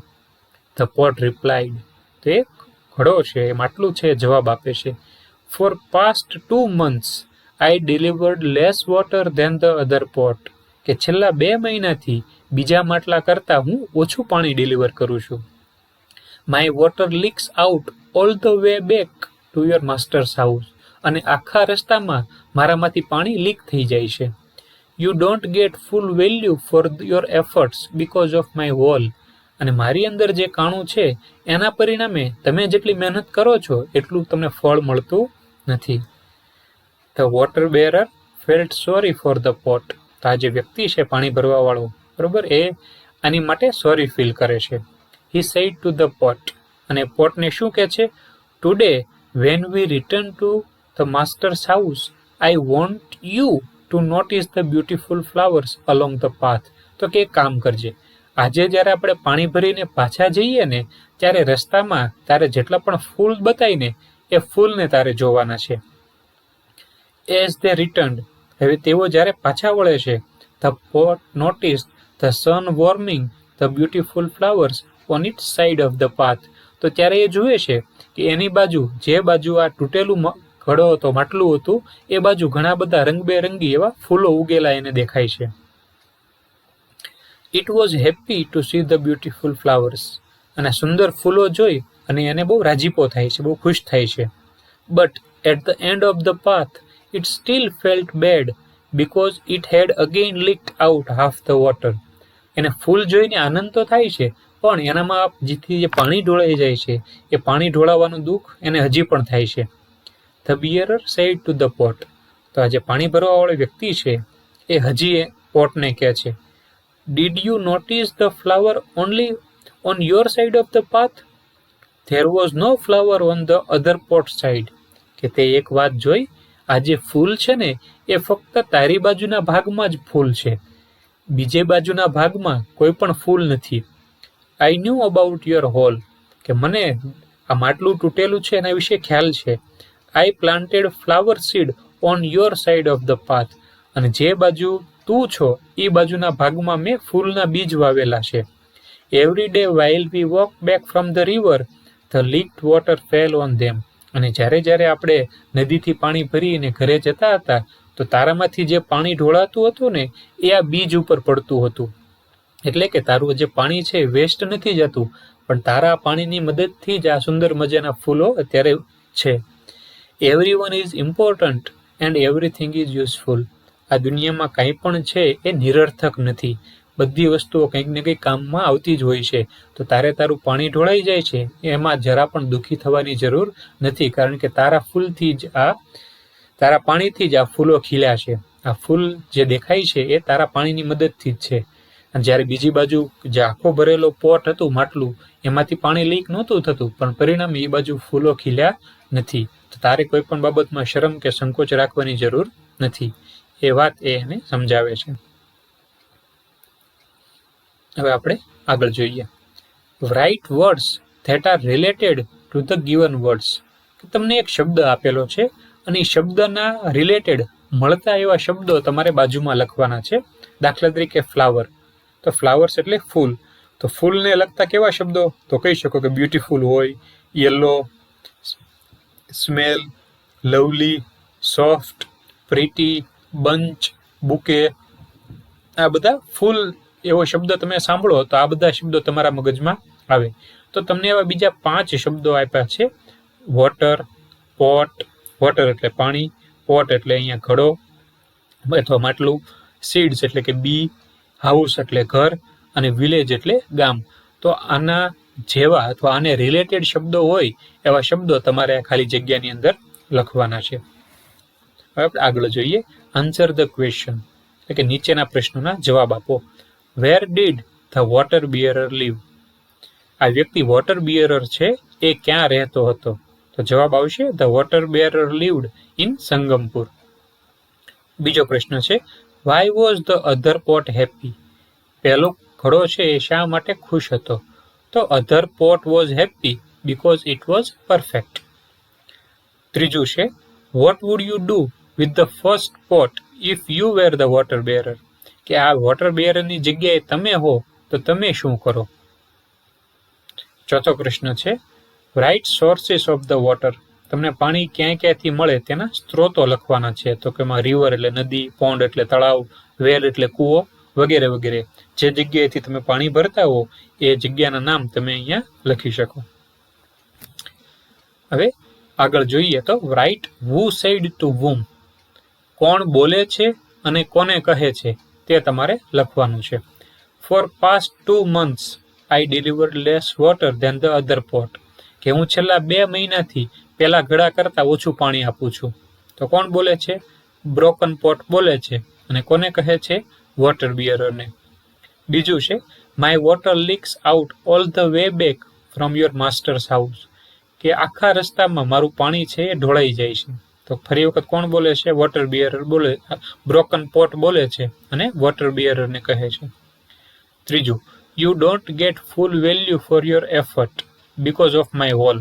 The pot replied. તો એક ઘડો છે, એ માટલું છે, જવાબ આપે છે, for past 2 months I delivered less water than the other pot. કે છેલ્લા 2 મહિનાથી બીજા માટલા કરતાં હું ઓછું પાણી ડિલિવર કરું છું. My water leaks out all the way back to your masters house. અને આખા રસ્તામાં મારામાંથી પાણી લીક થઈ જાય છે. You don't get full value for your efforts because of my wall. અને મારી અંદર જે કાણું છે એના પરિણામે તમે જેટલી મહેનત કરો છો એટલું તમને ફળ મળતું નથી. The water bearer felt sorry for the pot. તો આ જે વ્યક્તિ છે પાણી ભરવા વાળો, બરોબર, એ આની માટે સોરી ફીલ કરે છે. He said to the pot. અને પોટને શું કહે છે? Today when we return to the master's house I want you to notice the beautiful flowers along the path. તો કે એક કામ કરજે, આજે જ્યારે આપણે પાણી ભરીને પાછા જઈએ ને ત્યારે રસ્તામાં તારે જેટલા પણ ફૂલ બતાવીને એ ફૂલને તારે જોવાના છે. As they returned. હવે તેઓ જ્યારે પાછા વળે છે, the pot notice the sun warming the beautiful flowers on it side of the path. તો ત્યારે એ જુએ છે કે એની બાજુ, જે બાજુ આ તૂટેલું ઘડો હતો, માટલું હતું, એ બાજુ ઘણા બધા રંગબેરંગી એવા ફૂલો ઉગેલા એને દેખાય છે. It was happy to see the beautiful flowers. અને સુંદર ફૂલો જોઈ અને એને બહુ રાજીપો થાય છે, બહુ ખુશ થાય છે. But at the end of the path it still felt bad because it had again leaked out half the water. એને ફૂલ જોઈને આનંદ તો થાય છે, પણ એનામાં જેથી જે પાણી ઢોળાઈ જાય છે એ પાણી ઢોળાવાનું દુઃખ એને હજી પણ થાય છે. The bearer said to the pot. તો આ જે પાણી ભરવાવાળો વ્યક્તિ છે એ હજી પોટને કહે છે, did you notice the flower only on your side of the path? There was no flower on the other pot side. કે તે એક વાત જોઈ, આ જે ફૂલ છે ને એ ફક્ત તારી બાજુના ભાગમાં જ ફૂલ છે, બીજે બાજુના ભાગમાં કોઈ પણ ફૂલ નથી. I knew about your hole. કે મને આ માટલું તૂટેલું છે એના વિશે ખ્યાલ છે. I planted flower seed on your side of the path. અને જે બાજુ તું છો એ બાજુના ભાગમાં મેં ફૂલના બીજ વાવેલા છે. Every day while we walk back from the river the leaked water fell on them. અને જ્યારે આપણે નદીથી પાણી ભરીને ઘરે જતા હતા તો તારામાંથી જે પાણી ઢોળાતું હતું ને એ આ બીજ ઉપર પડતું હતું. એટલે કે તારું જે પાણી છે વેસ્ટ નથી જતું, પણ તારા પાણીની મદદથી જ આ સુંદર મજાના ફૂલો અત્યારે છે. Every one is important and everything is useful. આ દુનિયામાં કાંઈ પણ છે એ નિરર્થક નથી, બધી વસ્તુઓ કંઈક ને કંઈક કામમાં આવતી જ હોય છે. તો તારું પાણી ઢોળાઈ જાય છે એમાં જરા પણ દુઃખી થવાની જરૂર નથી, કારણ કે તારા પાણીથી જ આ ફૂલો ખીલ્યા છે. આ ફૂલ જે દેખાય છે એ તારા પાણીની મદદથી જ છે. અને જ્યારે બીજી બાજુ જે આખો ભરેલો પોટ હતું, માટલું, એમાંથી પાણી લીક નહોતું થતું, પણ પરિણામે એ બાજુ ફૂલો ખીલ્યા નથી. તો તારે કોઈ પણ બાબતમાં શરમ કે સંકોચ રાખવાની જરૂર નથી. એ વાત એને સમજાવે છે. હવે આપણે આગળ જોઈએ. Write words that are related to the given words. તમને એક શબ્દ આપેલો છે અને એ શબ્દના રિલેટેડ મળતા એવા શબ્દો તમારે બાજુમાં લખવાના છે. દાખલા તરીકે ફ્લાવર. તો ફ્લાવર્સ એટલે ફૂલ. તો ફૂલને લગતા કેવા શબ્દો? તો કહી શકો કે બ્યુટીફુલ હોય, yellow, smell, lovely, soft, pretty, bunch, bouquet. આ બધા ફૂલ એવો શબ્દ તમે સાંભળો તો આ બધા શબ્દો તમારા મગજમાં આવે. તો તમને એવા બીજા 5 શબ્દો આપ્યા છે. વોટર, પોટ, વોટર એટલે પાણી, પોટ એટલે અહીંયા ઘડો અથવા માટલું, સીડ્સ એટલે કે બી, હાઉસ એટલે ઘર, અને વિલેજ એટલે ગામ. તો આના જેવા અથવા આને રિલેટેડ શબ્દો હોય એવા શબ્દો તમારે ખાલી જગ્યાની અંદર લખવાના છે. હવે આપણે આગળ જોઈએ. આન્સર ધ ક્વેશ્ચન, એટલે કે નીચેના પ્રશ્નોના જવાબ આપો. Where did the water bearer leave? આ વ્યક્તિ વોટર બિયરર છે એ ક્યાં રહેતો હતો? તો જવાબ આવશે the water bearer lived in Sangampur. બીજો પ્રશ્ન છે, why was the other pot happy? પહેલો ઘડો છે એ શા માટે ખુશ હતો? તો other pot was happy because it was perfect. ત્રીજું છે, what would you do with the first pot if you were the water bearer? કે આ વોટર બેરરની જગ્યાએ તમે હો તો તમે શું કરો? ચોથો પ્રશ્ન છે, write sources of the water. તમને પાણી ક્યાં ક્યાંથી મળે તેના સ્ત્રોતો લખવાના છે. તો કે રિવર એટલે નદી, પોન્ડ એટલે તળાવ, વેલ એટલે કૂવો, વગેરે વગેરે. જે જગ્યાએથી તમે પાણી ભરતા હો એ જગ્યાના નામ તમે અહીંયા લખી શકો. હવે આગળ જોઈએ તો write who said to whom. કોણ બોલે છે અને કોને કહે છે તે તમારે લખવાનું છે. For past 2 months I delivered less water than the other pot. કે હું છેલ્લા 2 મહિનાથી પેલા ઘડા કરતાં ઓછું પાણી આપું છું. તો કોણ બોલે છે? બ્રોકન પોટ બોલે છે. અને કોને કહે છે? વોટર બિયરરને. બીજું છે, my water leaks out all the way back from your master's house. કે આખા રસ્તામાં મારું પાણી છે એ ઢોળાઈ જાય છે. તો ફરી વખત કોણ બોલે છે? વોટર બિયરર બોલે, બ્રોકન પોટ બોલે છે અને વોટર બિયરરને કહે છે. ત્રીજું, you don't get full value for your effort because of my hole.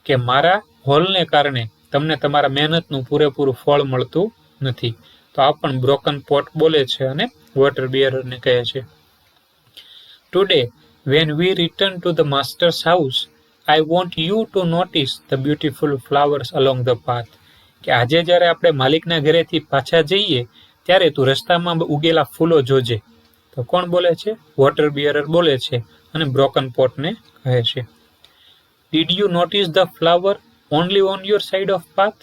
કે મારા હોલને કારણે તમને તમારા મહેનતનું પૂરેપૂરું ફળ મળતું નથી. તો આ પણ બ્રોકન પોટ બોલે છે અને વોટર બિયરરને કહે છે. Today when we return to the master's house I want you to notice the beautiful flowers along the path. કે આજે જ્યારે આપણે માલિકના ઘરેથી પાછા જઈએ ત્યારે તું રસ્તામાં ઉગેલા ફૂલો જોજે. તો કોણ બોલે છે? વોટર બિયરર બોલે છે અને બ્રોકન પોટને કહે છે. Did you notice the flower only on your side of path?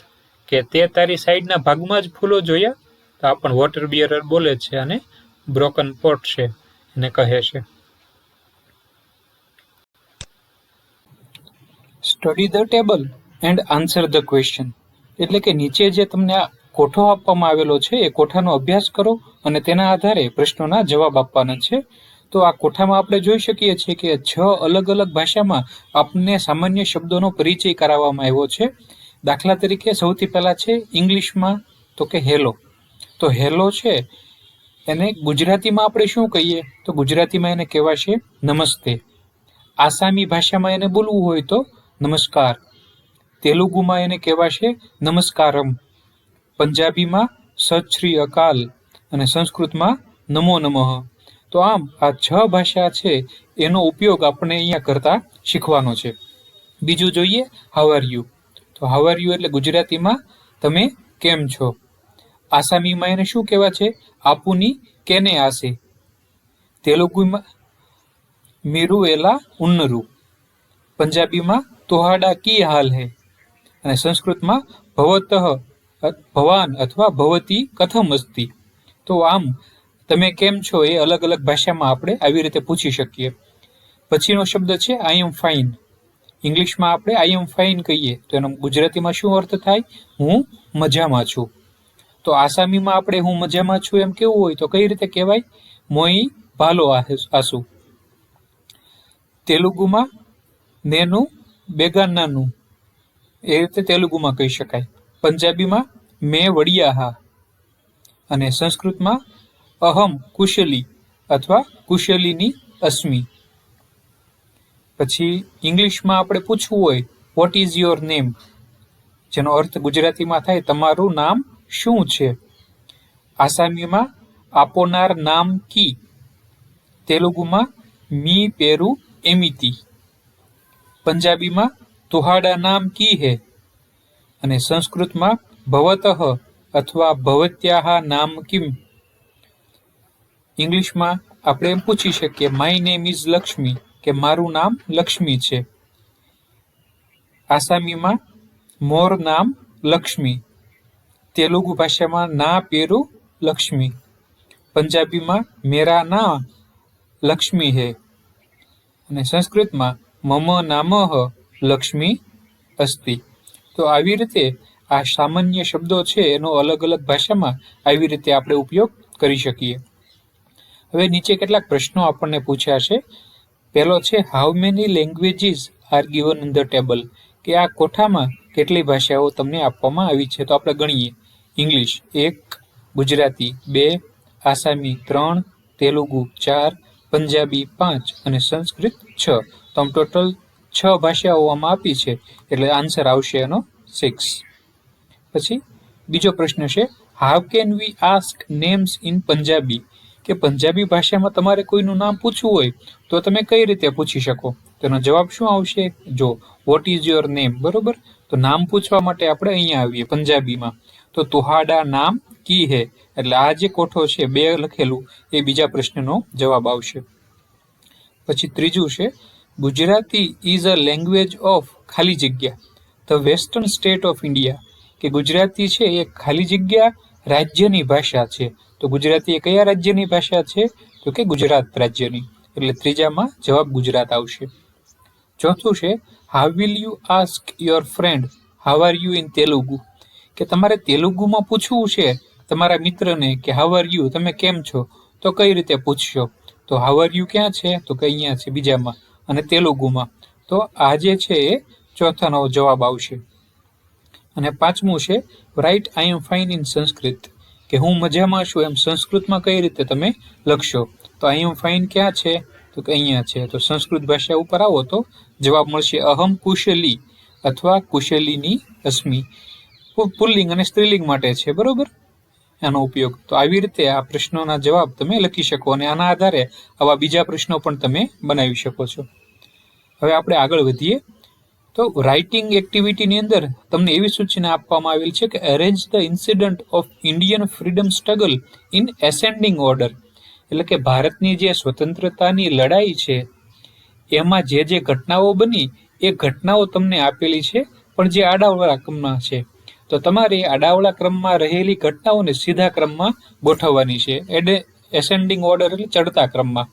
કે તે તારી સાઈડના ભાગમાં જ ફૂલો જોયા? તો આ પણ વોટર બિયરર બોલે છે અને બ્રોકન પોટ છે એને કહે છે. Study the table and answer the question. એટલે કે નીચે જે તમને આ કોઠો આપવામાં આવેલો છે એ કોઠાનો અભ્યાસ કરો અને તેના આધારે પ્રશ્નોના જવાબ આપવાના છે. તો આ કોઠામાં આપણે જોઈ શકીએ છીએ કે 6 અલગ અલગ ભાષામાં આપણને સામાન્ય શબ્દોનો પરિચય કરાવવામાં આવ્યો છે. દાખલા તરીકે સૌથી પહેલા છે ઇંગ્લિશમાં તો કે હેલો. તો હેલો છે એને ગુજરાતીમાં આપણે શું કહીએ? તો ગુજરાતીમાં એને કહેવાશે નમસ્તે. આસામી ભાષામાં એને બોલવું હોય તો નમસ્કાર. તેલુગુમાં એને કહેવાશે નમસ્કારમ. પંજાબીમાં સત શ્રી અકાલ અને સંસ્કૃતમાં નમો નમઃ. તો આમ આ 6 ભાષા છે એનો ઉપયોગ આપણે અહીંયા કરતા શીખવાનો છે. બીજું જોઈએ હાઉ આર યુ. તો હાઉ આર યુ એટલે ગુજરાતીમાં તમે કેમ છો. આસામીમાં એને શું કહેવાય છે? આપુની કેને આસે. તેલુગુમાં મીરુએલા ઉન્નરુ. પંજાબીમાં તોહાડા કી હાલ હે. અને સંસ્કૃતમાં ભવતઃ ભવાન અથવા ભવતી કથમ અસ્તિ. તો આમ તમે કેમ છો એ અલગ અલગ ભાષામાં આપણે આવી રીતે પૂછી શકીએ. પછીનો શબ્દ છે આઈ એમ ફાઇન. ઇંગ્લિશમાં આપણે આઈ એમ ફાઇન કહીએ તો એનો ગુજરાતીમાં શું અર્થ થાય? હું મજામાં છું. તો આસામીમાં આપણે હું મજામાં છું એમ કેવું હોય તો કઈ રીતે કહેવાય? મોઈ ભાલો આસુ. તેલુગુમાં નેનું બેગાનાનું એ રીતે તેલુગુમાં કહી શકાય. પંજાબીમાં મેં વડિયા. અને સંસ્કૃતમાં અહમ કુશલી અથવા કુશલીની અસ્મિ. પછી ઇંગ્લિશમાં આપણે પૂછવું હોય વોટ ઇઝ યોર નેમ, જેનો અર્થ ગુજરાતીમાં થાય તમારું નામ શું છે. આસામીમાં આપોનાર નામ કી. તેલુગુમાં મી પેરુ એમિતી. પંજાબીમાં તુહાડા નામ કી હે. અને સંસ્કૃતમાં ભવતઃ અથવા ભવત્યાહ નામ કિમ. ઇંગ્લિશમાં આપણે એમ પૂછી શકીએ માય નેમ ઇઝ લક્ષ્મી, કે મારું નામ લક્ષ્મી છે. આસામીમાં મોર નામ લક્ષ્મી. તેલુગુ ભાષામાં ના પેરુ લક્ષ્મી. પંજાબીમાં મેરા ના લક્ષ્મી હે. અને સંસ્કૃતમાં મમ નામઃ લક્ષ્મી અસ્તિ. તો આવી રીતે આ સામાન્ય શબ્દો છે એનો અલગ અલગ ભાષામાં આવી રીતે આપણે ઉપયોગ કરી શકીએ. હવે નીચે કેટલાક પ્રશ્નો આપણને પૂછ્યા છે. પહેલો છે how many languages R given in the table, કે આ કોઠામાં કેટલી ભાષાઓ તમને આપવામાં આવી છે. તો આપણે ગણીએ. ઇંગ્લિશ 1, ગુજરાતી 2, આસામી 3, તેલુગુ 4, પંજાબી 5 અને સંસ્કૃત 6. તો આમ ટોટલ 6 ભાષાઓ આમાં આપી છે, એટલે આન્સર આવશે એનો 6. પછી બીજો પ્રશ્ન છે, how can we ask names in Punjabi, કે પંજાબી ભાષામાં તમારે કોઈનું નામ પૂછવું હોય તો તમે કઈ રીતે પૂછી શકો. તેનો જવાબ શું આવશે? જો વોટ ઇઝ યોર નેમ, બરોબર. તો નામ પૂછવા માટે આપણે અહીંયા આવીએ પંજાબીમાં, તો તુહાડા નામ કી હે, એટલે આ જે કોઠો છે 2 લખેલું એ બીજા પ્રશ્નનો જવાબ આવશે. પછી ત્રીજું છે, Gujarati is a language of ખાલી જગ્યા the western state of India, કે ગુજરાતી છે એ ખાલી જગ્યા રાજ્યની ભાષા છે. તો ગુજરાતી એ કયા રાજ્યની ભાષા છે? તો કે ગુજરાત રાજ્યની, એટલે ત્રીજામાં જવાબ ગુજરાત આવશે. ચોથું છે, how will you ask your friend how are you in Telugu, કે તમારે તેલુગુમાં પૂછવું છે તમારા મિત્રને કે હાઉ આર યુ, તમે કેમ છો, તો કઈ રીતે પૂછશો? તો હાઉ આર યુ ક્યાં છે? તો કે અહીંયા છે બીજામાં, અને તેલુગુમાં. તો આ જે છે એ ચોથાનો જવાબ આવશે. અને પાંચમું છે, write I am fine in Sanskrit, કે હું મજામાં છું એમ સંસ્કૃતમાં કઈ રીતે તમે લખશો. તો આઈ એમ ફાઇન ક્યાં છે? તો કે અહીંયા છે. તો સંસ્કૃત ભાષા ઉપર આવો તો જવાબ મળશે અહમ કુશલી અથવા કુશલીની અસ્મિ. પુલ્લિંગ અને સ્ત્રીલિંગ માટે છે, બરોબર, એનો ઉપયોગ. તો આવી રીતે આ પ્રશ્નોના જવાબ તમે લખી શકો, અને આના આધારે આવા બીજા પ્રશ્નો પણ તમે બનાવી શકો છો. હવે આપણે આગળ વધીએ. તો રાઇટિંગ એક્ટિવિટીની અંદર તમને એવી સૂચના આપવામાં આવેલ છે કે arrange the incident of Indian freedom struggle in ascending order, એટલે કે ભારતની જે સ્વતંત્રતાની લડાઈ છે એમાં જે જે ઘટનાઓ બની એ ઘટનાઓ તમને આપેલી છે, પણ જે આડાવળા ક્રમમાં છે. તો તમારે આડાવળા ક્રમમાં રહેલી ઘટનાઓને સીધા ક્રમમાં ગોઠવવાની છે, એસેન્ડિંગ ઓર્ડર એટલે ચડતા ક્રમમાં.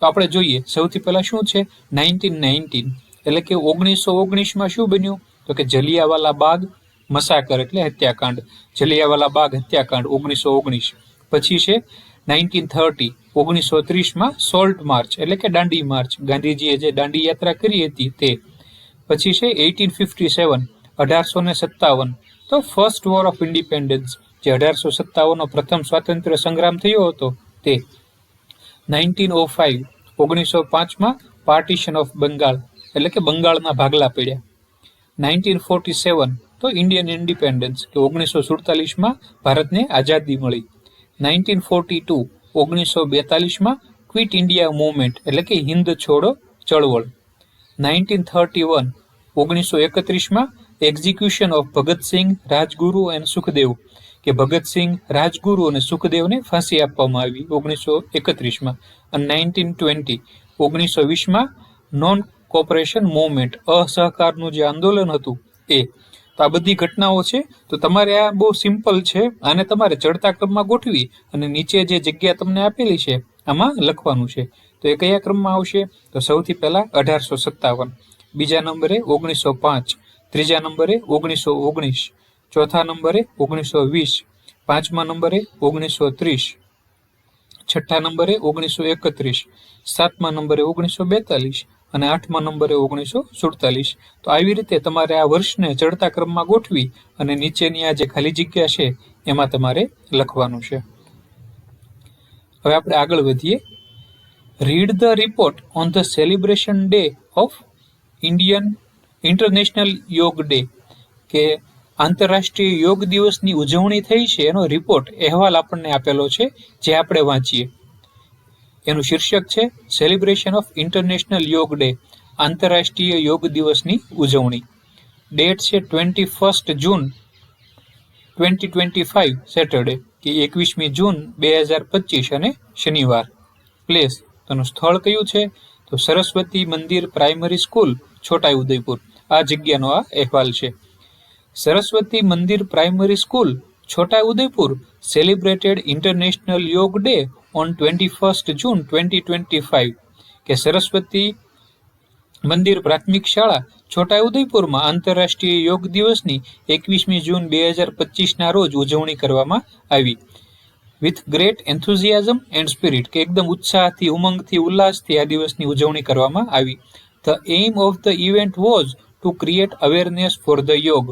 તો આપણે જોઈએ, સૌથી પહેલા શું છે 1919, એટલે કે 1919માં શું બન્યું? તો કે જલિયાવાલા બાગ મસાકર એટલે હત્યાકાંડ, જલિયાવાલા બાગ હત્યાકાંડ 1919. પછી છે 1930, 1930માં સોલ્ટ માર્ચ એટલે કે દાંડી માર્ચ, ગાંધીજીએ જે દાંડી યાત્રા કરી હતી તે. પછી છે 1857, 1857, તો ફર્સ્ટ વોર ઓફ ઇન્ડિપેન્ડન્સ, જે 1857નો પ્રથમ સ્વાતંત્ર્ય સંગ્રામ થયો હતો તે. 1905, 1905માં પાર્ટીશન ઓફ બંગાળ, એટલે કે બંગાળના ભાગલા પડ્યા. 1947, તો ઇન્ડિયન ઇન્ડિપેન્ડન્સ, કે 1947માં ભારતને આઝાદી મળી. 1942, 1942માં ક્વિટ ઇન્ડિયા મૂવમેન્ટ, એટલે કે હિન્દ છોડો ચળવળ. 1931, 1931માં execution of Bhagat Singh, Rajguru and Sukhdev, કે ભગતસિંહ, રાજગુરુ અને સુખદેવને ફાંસી આપવામાં આવી 1931માં. અને 1920, 1920માં નોન કોઓપરેશન મૂવમેન્ટ, અસહકારનું જે આંદોલન હતું એ. તો આ બધી ઘટનાઓ છે. તો તમારે આ બહુ સિમ્પલ છે, આને તમારે ચડતા ક્રમમાં ગોઠવી અને નીચે જે જગ્યા તમને આપેલી છે આમાં લખવાનું છે. તો એ કયા ક્રમમાં આવશે? તો સૌથી પહેલા 1857, બીજા નંબરે 1905, ત્રીજા નંબરે 1919, ચોથા નંબરે 1920, પાંચમા નંબરે 1930, છઠ્ઠા નંબરે 1931, સાતમા નંબરે 1942 અને આઠમા નંબરે 1947. તો આવી રીતે તમારે આ વર્ષને ચડતા ક્રમમાં ગોઠવી અને નીચેની આ જે ખાલી જગ્યા છે એમાં તમારે લખવાનું છે. હવે આપણે આગળ વધીએ. Read the report on the celebration day of international yoga day, કે આંતરરાષ્ટ્રીય યોગ દિવસની ઉજવણી થઈ છે એનો રિપોર્ટ, અહેવાલ આપણને આપેલો છે, જે આપણે વાંચીએ. એનું શીર્ષક છે celebration of international yoga day, આંતરરાષ્ટ્રીય યોગ દિવસની ઉજવણી. ડેટ છે 21 જૂન 2025 સેટરડે, કે 21મી જૂન 2025 અને શનિવાર. પ્લેસ, તેનું સ્થળ કયું છે? તો સરસ્વતી મંદિર પ્રાઇમરી સ્કૂલ, છોટાઉદેપુર. આ જગ્યાનો આ અહેવાલ છે. Saraswati Mandir primary school, Chhota Udepur celebrated international yoga day on 21 June 2025, કે સરસ્વતી મંદિર પ્રાથમિક શાળા છોટાઉદેપુરમાં આંતરરાષ્ટ્રીય યોગ દિવસની 21મી જૂન 2025ના રોજ ઉજવણી કરવામાં આવી. With great enthusiasm and spirit, કે એકદમ ઉત્સાહથી, ઉમંગથી, ઉલ્લાસથી આ દિવસની ઉજવણી કરવામાં આવી. The aim of the event was to create awareness for the યોગ.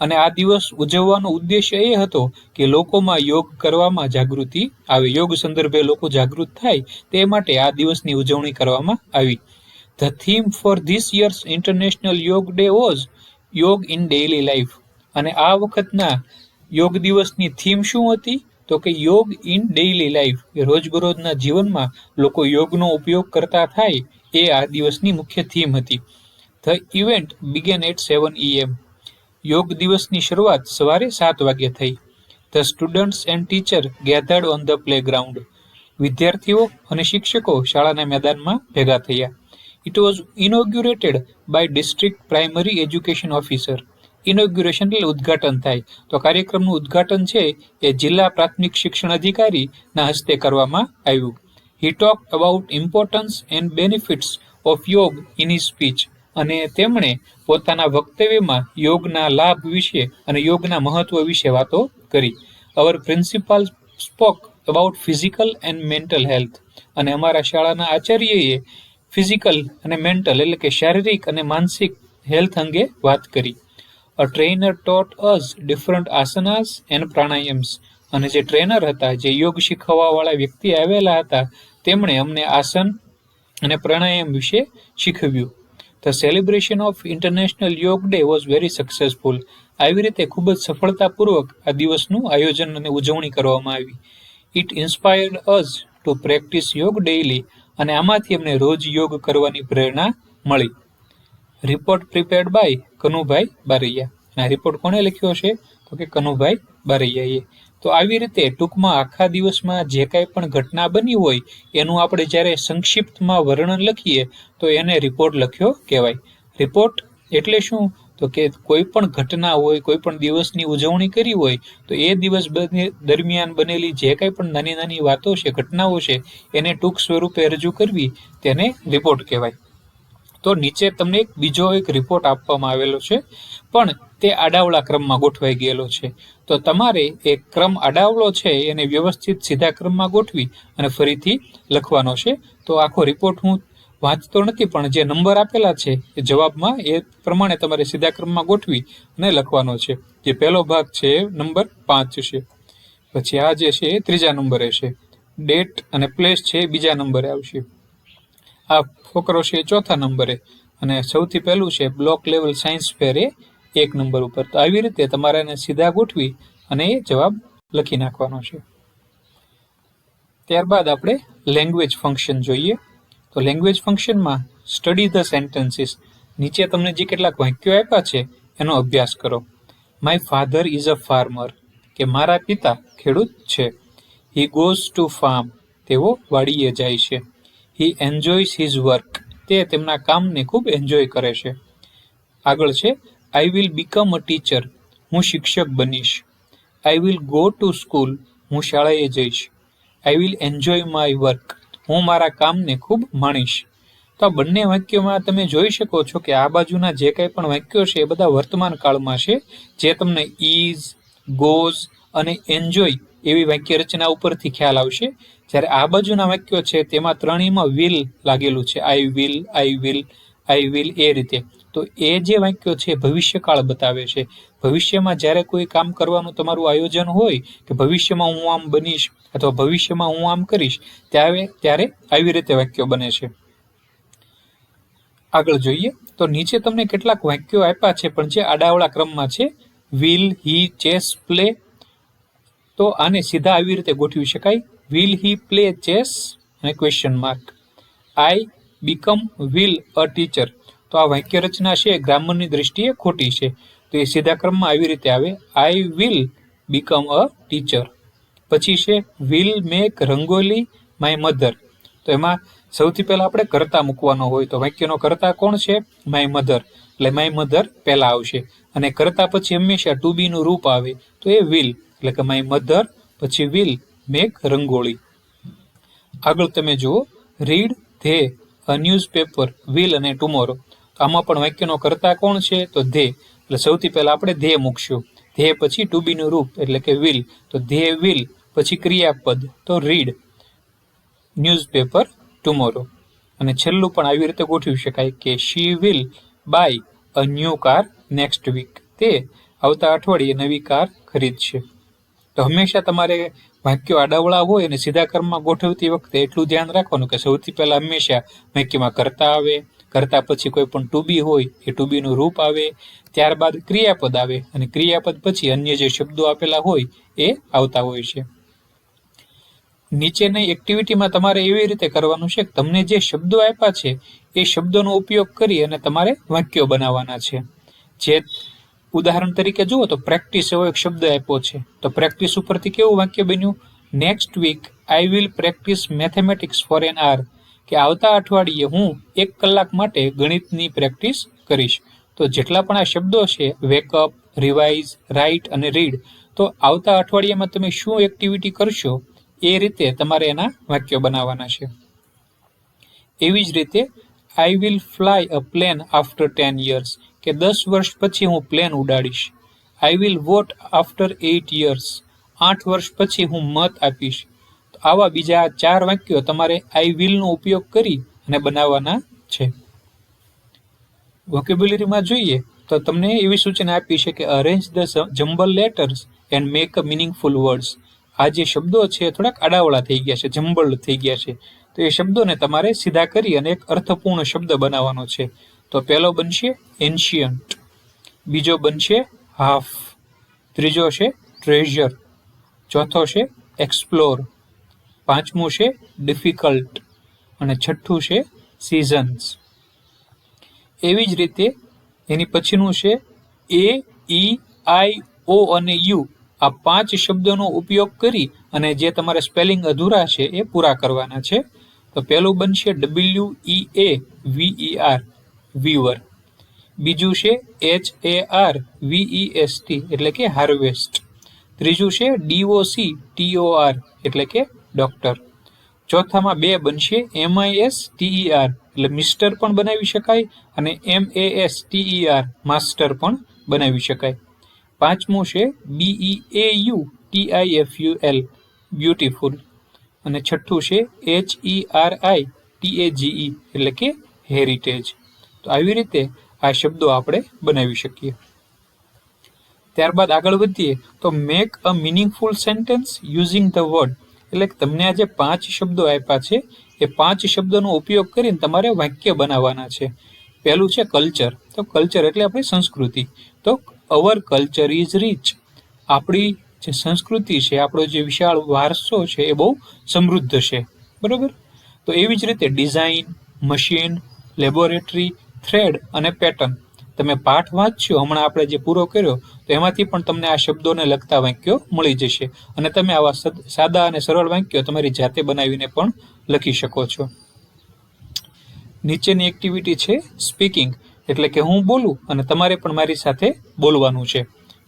અને આ દિવસ ઉજવવાનો ઉદ્દેશ્ય એ હતો કે લોકોમાં યોગ કરવામાં જાગૃતિ આવે, યોગ સંદર્ભે લોકો જાગૃત થાય તે માટે આ દિવસની ઉજવણી કરવામાં આવી. The theme for this years international yoga day was યોગ ઇન ડેઇલી લાઈફ. અને આ વખતના યોગ દિવસની થીમ શું હતી? તો કે યોગ ઇન ડેઇલી લાઈફ, રોજબરોજના જીવનમાં લોકો યોગનો ઉપયોગ કરતા થાય એ આ દિવસની મુખ્ય થીમ હતી. The event began at 7 AM. યોગ દિવસની શરૂઆત સવારે 7 વાગ્યે થઈ. The students and teacher gathered on the playground. વિદ્યાર્થીઓ અને શિક્ષકો શાળાના મેદાનમાં ભેગા થયા. It was inaugurated by district primary education officer. Inauguration એટલે ઉદ્ઘાટન થાય, તો કાર્યક્રમનું ઉદ્ઘાટન છે એ જિલ્લા પ્રાથમિક શિક્ષણ અધિકારીના હસ્તે કરવામાં આવ્યું. He talk about importance and benefits of yoga in his speech. અને તેમણે પોતાના વક્તવ્યમાં યોગના લાભ વિશે અને યોગના મહત્વ વિશે વાતો કરી. Our principal spoke about physical and mental health. અને અમારા શાળાના આચાર્યએ ફિઝિકલ અને મેન્ટલ એટલે કે શારીરિક અને માનસિક હેલ્થ અંગે વાત કરી. A trainer taught us different asanas and pranayams. અને જે ટ્રેનર હતા, જે યોગ શીખવવાવાળા વ્યક્તિ આવેલા હતા, તેમણે અમને આસન અને પ્રાણાયામ વિશે શીખવ્યું. The celebration of international yoga day was very successful. આવી રીતે ખૂબ જ સફળતાપૂર્વક આ દિવસનું આયોજન અને ઉજવણી કરવામાં આવી. It inspired us to practise yoga daily. અને આમાંથી અમને રોજ યોગ કરવાની પ્રેરણા મળી. Report prepared by Kanubhai Baraiya. આ રિપોર્ટ કોણે લખ્યો છે? તો કે કનુભાઈ બારૈયાએ. તો આવી રીતે ટૂંકમાં આખા દિવસમાં જે કાંઈ પણ ઘટના બની હોય એનું આપણે જ્યારે સંક્ષિપ્તમાં વર્ણન લખીએ તો એને રિપોર્ટ લખ્યો કહેવાય. રિપોર્ટ એટલે શું? તો કે કોઈ પણ ઘટના હોય, કોઈ પણ દિવસની ઉજવણી કરી હોય તો એ દિવસ દરમિયાન બનેલી જે કાંઈ પણ નાની નાની વાતો છે, ઘટનાઓ છે, એને ટૂંક સ્વરૂપે રજૂ કરવી તેને રિપોર્ટ કહેવાય. તો નીચે તમને બીજો એક રિપોર્ટ આપવામાં આવેલો છે, પણ તે આડાવળા ક્રમમાં ગોઠવાઈ ગયેલો છે. તો તમારે એ ક્રમ આડાવળો છે એને વ્યવસ્થિત સીધા ક્રમમાં ગોઠવી અને ફરીથી લખવાનો છે. તો આખો રિપોર્ટ હું વાંચતો નથી, પણ જે નંબર આપેલા છે એ જવાબમાં એ પ્રમાણે તમારે સીધા ક્રમમાં ગોઠવી અને લખવાનો છે. જે પહેલો ભાગ છે એ નંબર 5 છે, પછી આ જે છે એ 3જા નંબરે છે, ડેટ અને પ્લેસ છે એ બીજા નંબરે આવશે, આ ફકરો છે 4થા નંબરે, અને સૌથી પહેલું છે બ્લોક લેવલ સાયન્સ ફેર એ 1 નંબર ઉપર. તો આવી રીતે તમારે એને સીધા ગોઠવી અને એ જવાબ લખી નાખવાનો છે. ત્યારબાદ આપણે લેંગ્વેજ ફંક્શન જોઈએ. તો લેંગ્વેજ ફંક્શનમાં સ્ટડી ધ સેન્ટેન્સીસ. નીચે તમને જે કેટલાક વાક્યો આપ્યા છે એનો અભ્યાસ કરો. My father is a farmer, કે મારા પિતા ખેડૂત છે. હી ગોઝ ટુ ફાર્મ, તેઓ વાડીએ જાય છે. હી એન્જોયસ હિઝ વર્ક, તે તેમના કામને ખૂબ એન્જોય કરે છે. આગળ છે I will become a teacher, હું શિક્ષક બનીશ. I will go to school, હું શાળાએ જઈશ. I will enjoy my work, હું મારા કામને ખૂબ માણીશ. તો આ બંને વાક્યોમાં તમે જોઈ શકો છો કે આ બાજુના જે કંઈ પણ વાક્યો છે એ બધા વર્તમાન કાળમાં છે, જે તમને ઇઝ, ગોઝ અને એન્જોય એવી વાક્ય રચના ઉપરથી ખ્યાલ આવશે. જ્યારે આ બાજુના વાક્યો છે તેમાં ત્રણેયમાં વિલ લાગેલું છે, I will, I will, I will, એ રીતે. તો એ જે વાક્યો છે ભવિષ્યકાળ બતાવે છે. ભવિષ્યમાં જ્યારે કોઈ કામ કરવાનું તમારું આયોજન હોય કે ભવિષ્યમાં હું આમ બનીશ અથવા ભવિષ્યમાં હું આમ કરીશ, ત્યારે આવી રીતે વાક્યો બને છે. આગળ જોઈએ તો નીચે તમને કેટલાક વાક્યો આપ્યા છે પણ જે આડાવળા ક્રમમાં છે. વિલ હી ચેસ પ્લે, તો આને સીધા આવી રીતે ગોઠવી શકાય. વિલ હી પ્લે ચેસ અને question mark. I become will a teacher, તો આ વાક્ય રચના છે ગ્રામરની દ્રષ્ટિએ ખોટી છે, તો એ સીધા ક્રમમાં આવી રીતે આવે. આઈ વિલ બીકમ અ ટીચર. પછી છે will make rangoli my mother, તો એમાં સૌથી પહેલા આપણે કર્તા મૂકવાનો હોય, તો વાક્યનો કર્તા કોણ છે? માય મધર, એટલે માય મધર પહેલા આવશે. અને કર્તા પછી હંમેશા ટુ બી નું રૂપ આવે, તો એ વિલ, એટલે કે માય મધર પછી વિલ મેક રંગોળી. આગળ તમે જુઓ read they a newspaper will અને ટુમોરો, તો આમાં પણ વાક્યનો કર્તા કોણ છે? તો ધે, એટલે સૌથી પહેલા આપણે ધે મૂકશું. ધે પછી ટુ બી નું રૂપ એટલે કે વિલ, તો ધે વિલ પછી ક્રિયાપદ તો રીડ ન્યૂઝપેપર ટુમોરો. અને છેલ્લું પણ આવી રીતે ગોઠવી શકાય કે she will buy a new car next week. તે આવતા અઠવાડિયે નવી કાર ખરીદશે. તો હંમેશા તમારે વાક્યો આડાવળા હોય અને સીધા ક્રમમાં ગોઠવતી વખતે એટલું ધ્યાન રાખવાનું કે સૌથી પહેલા હંમેશા વાક્યમાં કર્તા આવે, કર્તા પછી કોઈ પણ ટુ બી હોય એ ટુ બીનું રૂપ આવે, ત્યારબાદ ક્રિયાપદ આવે અને ક્રિયાપદ પછી અન્ય જે શબ્દો આપેલા હોય એ આવતા હોય છે. નીચેની એક્ટિવિટીમાં તમારે એવી રીતે કરવાનું છે કે તમને જે શબ્દો આપ્યા છે એ શબ્દોનો ઉપયોગ કરી અને તમારે વાક્યો બનાવવાના છે. જે ઉદાહરણ તરીકે જુઓ તો પ્રેક્ટિસ એવો એક શબ્દ આપ્યો છે, તો પ્રેક્ટિસ ઉપરથી કેવું વાક્ય બન્યું? Next week I will practise mathematics for an hour. કે આવતા અઠવાડિયે હું 1 કલાક માટે ગણિતની પ્રેક્ટિસ કરીશ. તો જેટલા પણ આ શબ્દો છે, વેકઅપ, રિવાઇઝ, રાઇટ અને રીડ, તો આવતા અઠવાડિયામાં તમે શું એક્ટિવિટી કરશો એ રીતે તમારે એના વાક્યો બનાવવાના છે. એવી જ રીતે I will fly a plane after 10 years. કે 10 વર્ષ પછી હું પ્લેન ઉડાડીશ. I will vote after 8 years. 8 વર્ષ પછી હું મત આપીશ. તો આવા બીજા 4 વાક્યો તમારે આઈ વિલનો ઉપયોગ કરી અને બનાવવાના છે. વોકેબ્યુલરીમાં જોઈએ તો તમને એવી સૂચના આપી છે કે arrange the jumble letters and make a meaningful words. આ જે શબ્દો છે થોડાક આડાવળા થઈ ગયા છે, જમ્બલ્ડ થઈ ગયા છે, તો એ શબ્દોને તમારે સીધા કરી અને એક અર્થપૂર્ણ શબ્દ બનાવવાનો છે. તો પહેલો બનશે એન્શિયન્ટ, બીજો બનશે હાફ, ત્રીજો છે ટ્રેઝર, ચોથો છે એક્સપ્લોર, પાંચમું છે ડિફિકલ્ટ અને છઠ્ઠું છે સિઝન્સ. એવી જ રીતે એની પછીનું છે એ, ઈ, આઈ, ઓ અને યુ. આ 5 શબ્દોનો ઉપયોગ કરી અને જે તમારે સ્પેલિંગ અધૂરા છે એ પૂરા કરવાના છે. તો પહેલું બનશે WEAVER, વીવર. બીજું છે HARVEST એટલે કે હાર્વેસ્ટ. ત્રીજું છે DOCTOR એટલે કે ડોક્ટર. ચોથામાં 2 બનશે MISTER એટલે મિસ્ટર પણ બનાવી શકાય અને MASTER માસ્ટર પણ બનાવી શકાય. પાંચમું છે BEAUTIFUL બ્યુટીફુલ અને છઠ્ઠું છે HERITAGE એટલે કે હેરિટેજ. તો આવી રીતે આ શબ્દો આપણે બનાવી શકીએ. ત્યારબાદ આગળ વધીએ તો make a meaningful sentence using the word. એટલે કે તમને આ જે 5 શબ્દો આપ્યા છે એ 5 શબ્દોનો ઉપયોગ કરીને તમારે વાક્ય બનાવવાના છે. પહેલું છે કલ્ચર. તો કલ્ચર એટલે આપણી સંસ્કૃતિ. તો અવર કલ્ચર ઇઝ રીચ. આપણી જે સંસ્કૃતિ છે, આપણો જે વિશાળ વારસો છે એ બહુ સમૃદ્ધ છે. બરોબર. તો એવી જ રીતે ડિઝાઇન, મશીન, લેબોરેટરી, થ્રેડ અને પેટર્ન. તમે પાઠ વાંચશો હમણાં આપણે જે પૂરો કર્યો તો એમાંથી પણ તમને આ શબ્દોને લગતા વાક્યો મળી જશે અને તમે આવા સાદા અને સરળ વાક્યો તમારી જાતે બનાવીને પણ લખી શકો છો. નીચેની એક્ટિવિટી છે સ્પીકિંગ, એટલે કે હું બોલું અને તમારે પણ મારી સાથે બોલવાનું છે.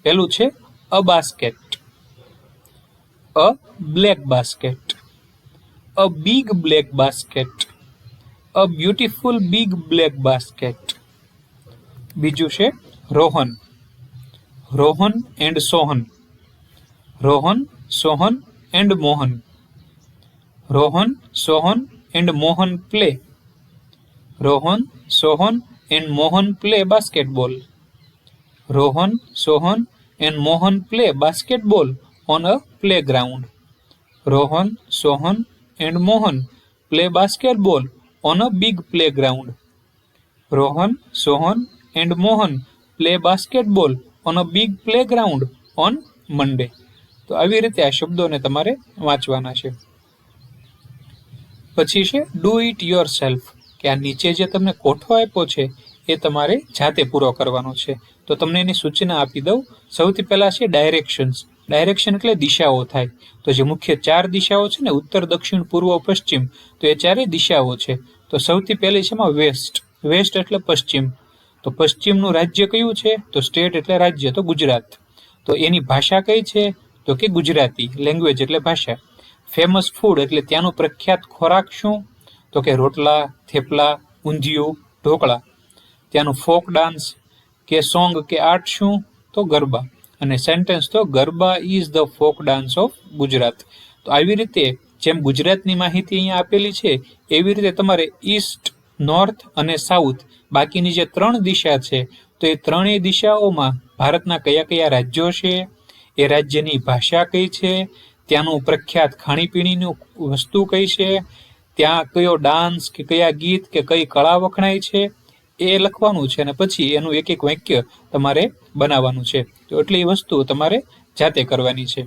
પહેલું છે a basket, a black basket, a big black basket, a beautiful big black basket. બીજું છે Rohan, Rohan and Sohan, Rohan, Sohan and Mohan, Rohan, Sohan and Mohan play, Rohan, Sohan and Mohan play basketball, Rohan, Sohan and Mohan play basketball on a playground, Rohan, Sohan and Mohan play basketball on a big playground, Rohan, Sohan and Mohan play basketball on a big playground on Monday. તો આવી રીતે આ શબ્દોને તમારે વાંચવાના છે. પછી છે ડુ ઇટ યોર સેલ્ફ, કે આ નીચે જે તમને કોઠો આપ્યો છે એ તમારે જાતે પૂરો કરવાનો છે. તો તમને એની સૂચના આપી દઉં. સૌથી પહેલા છે ડાયરેક્શન્સ. ડાયરેક્શન એટલે દિશાઓ થાય. તો જે મુખ્ય 4 દિશાઓ છે ને, ઉત્તર, દક્ષિણ, પૂર્વ, પશ્ચિમ, તો એ 4 દિશાઓ છે. તો સૌથી પહેલી છે એમાં વેસ્ટ. વેસ્ટ એટલે પશ્ચિમ. તો પશ્ચિમનું રાજ્ય કયું છે? તો સ્ટેટ એટલે રાજ્ય, તો ગુજરાત. તો એની ભાષા કઈ છે? તો કે ગુજરાતી. લેંગ્વેજ એટલે ભાષા. ફેમસ ફૂડ એટલે ત્યાંનું પ્રખ્યાત ખોરાક શું? તો કે રોટલા, થેપલા, ઊંધિયું, ઢોકળા. ત્યાંનું ફોક ડાન્સ કે સોંગ કે આર્ટ શું? તો ગરબા. અને સેન્ટેન્સ તો garba is the folk dance of Gujarat. તો આવી રીતે જેમ ગુજરાતની માહિતી અહીંયા આપેલી છે એવી રીતે તમારે ઈસ્ટ, નોર્થ અને સાઉથ બાકીની જે 3 દિશા છે તો એ ત્રણેય દિશાઓમાં ભારતના કયા કયા રાજ્યો છે, એ રાજ્યની ભાષા કઈ છે, ત્યાંનું પ્રખ્યાત ખાણીપીણીનું વસ્તુ કઈ છે, ત્યાં કયો ડાન્સ કે કયા ગીત કે કઈ કળા વખણાય છે એ લખવાનું છે અને પછી એનું એક એક વાક્ય તમારે બનાવવાનું છે. તો એટલી વસ્તુ તમારે જાતે કરવાની છે.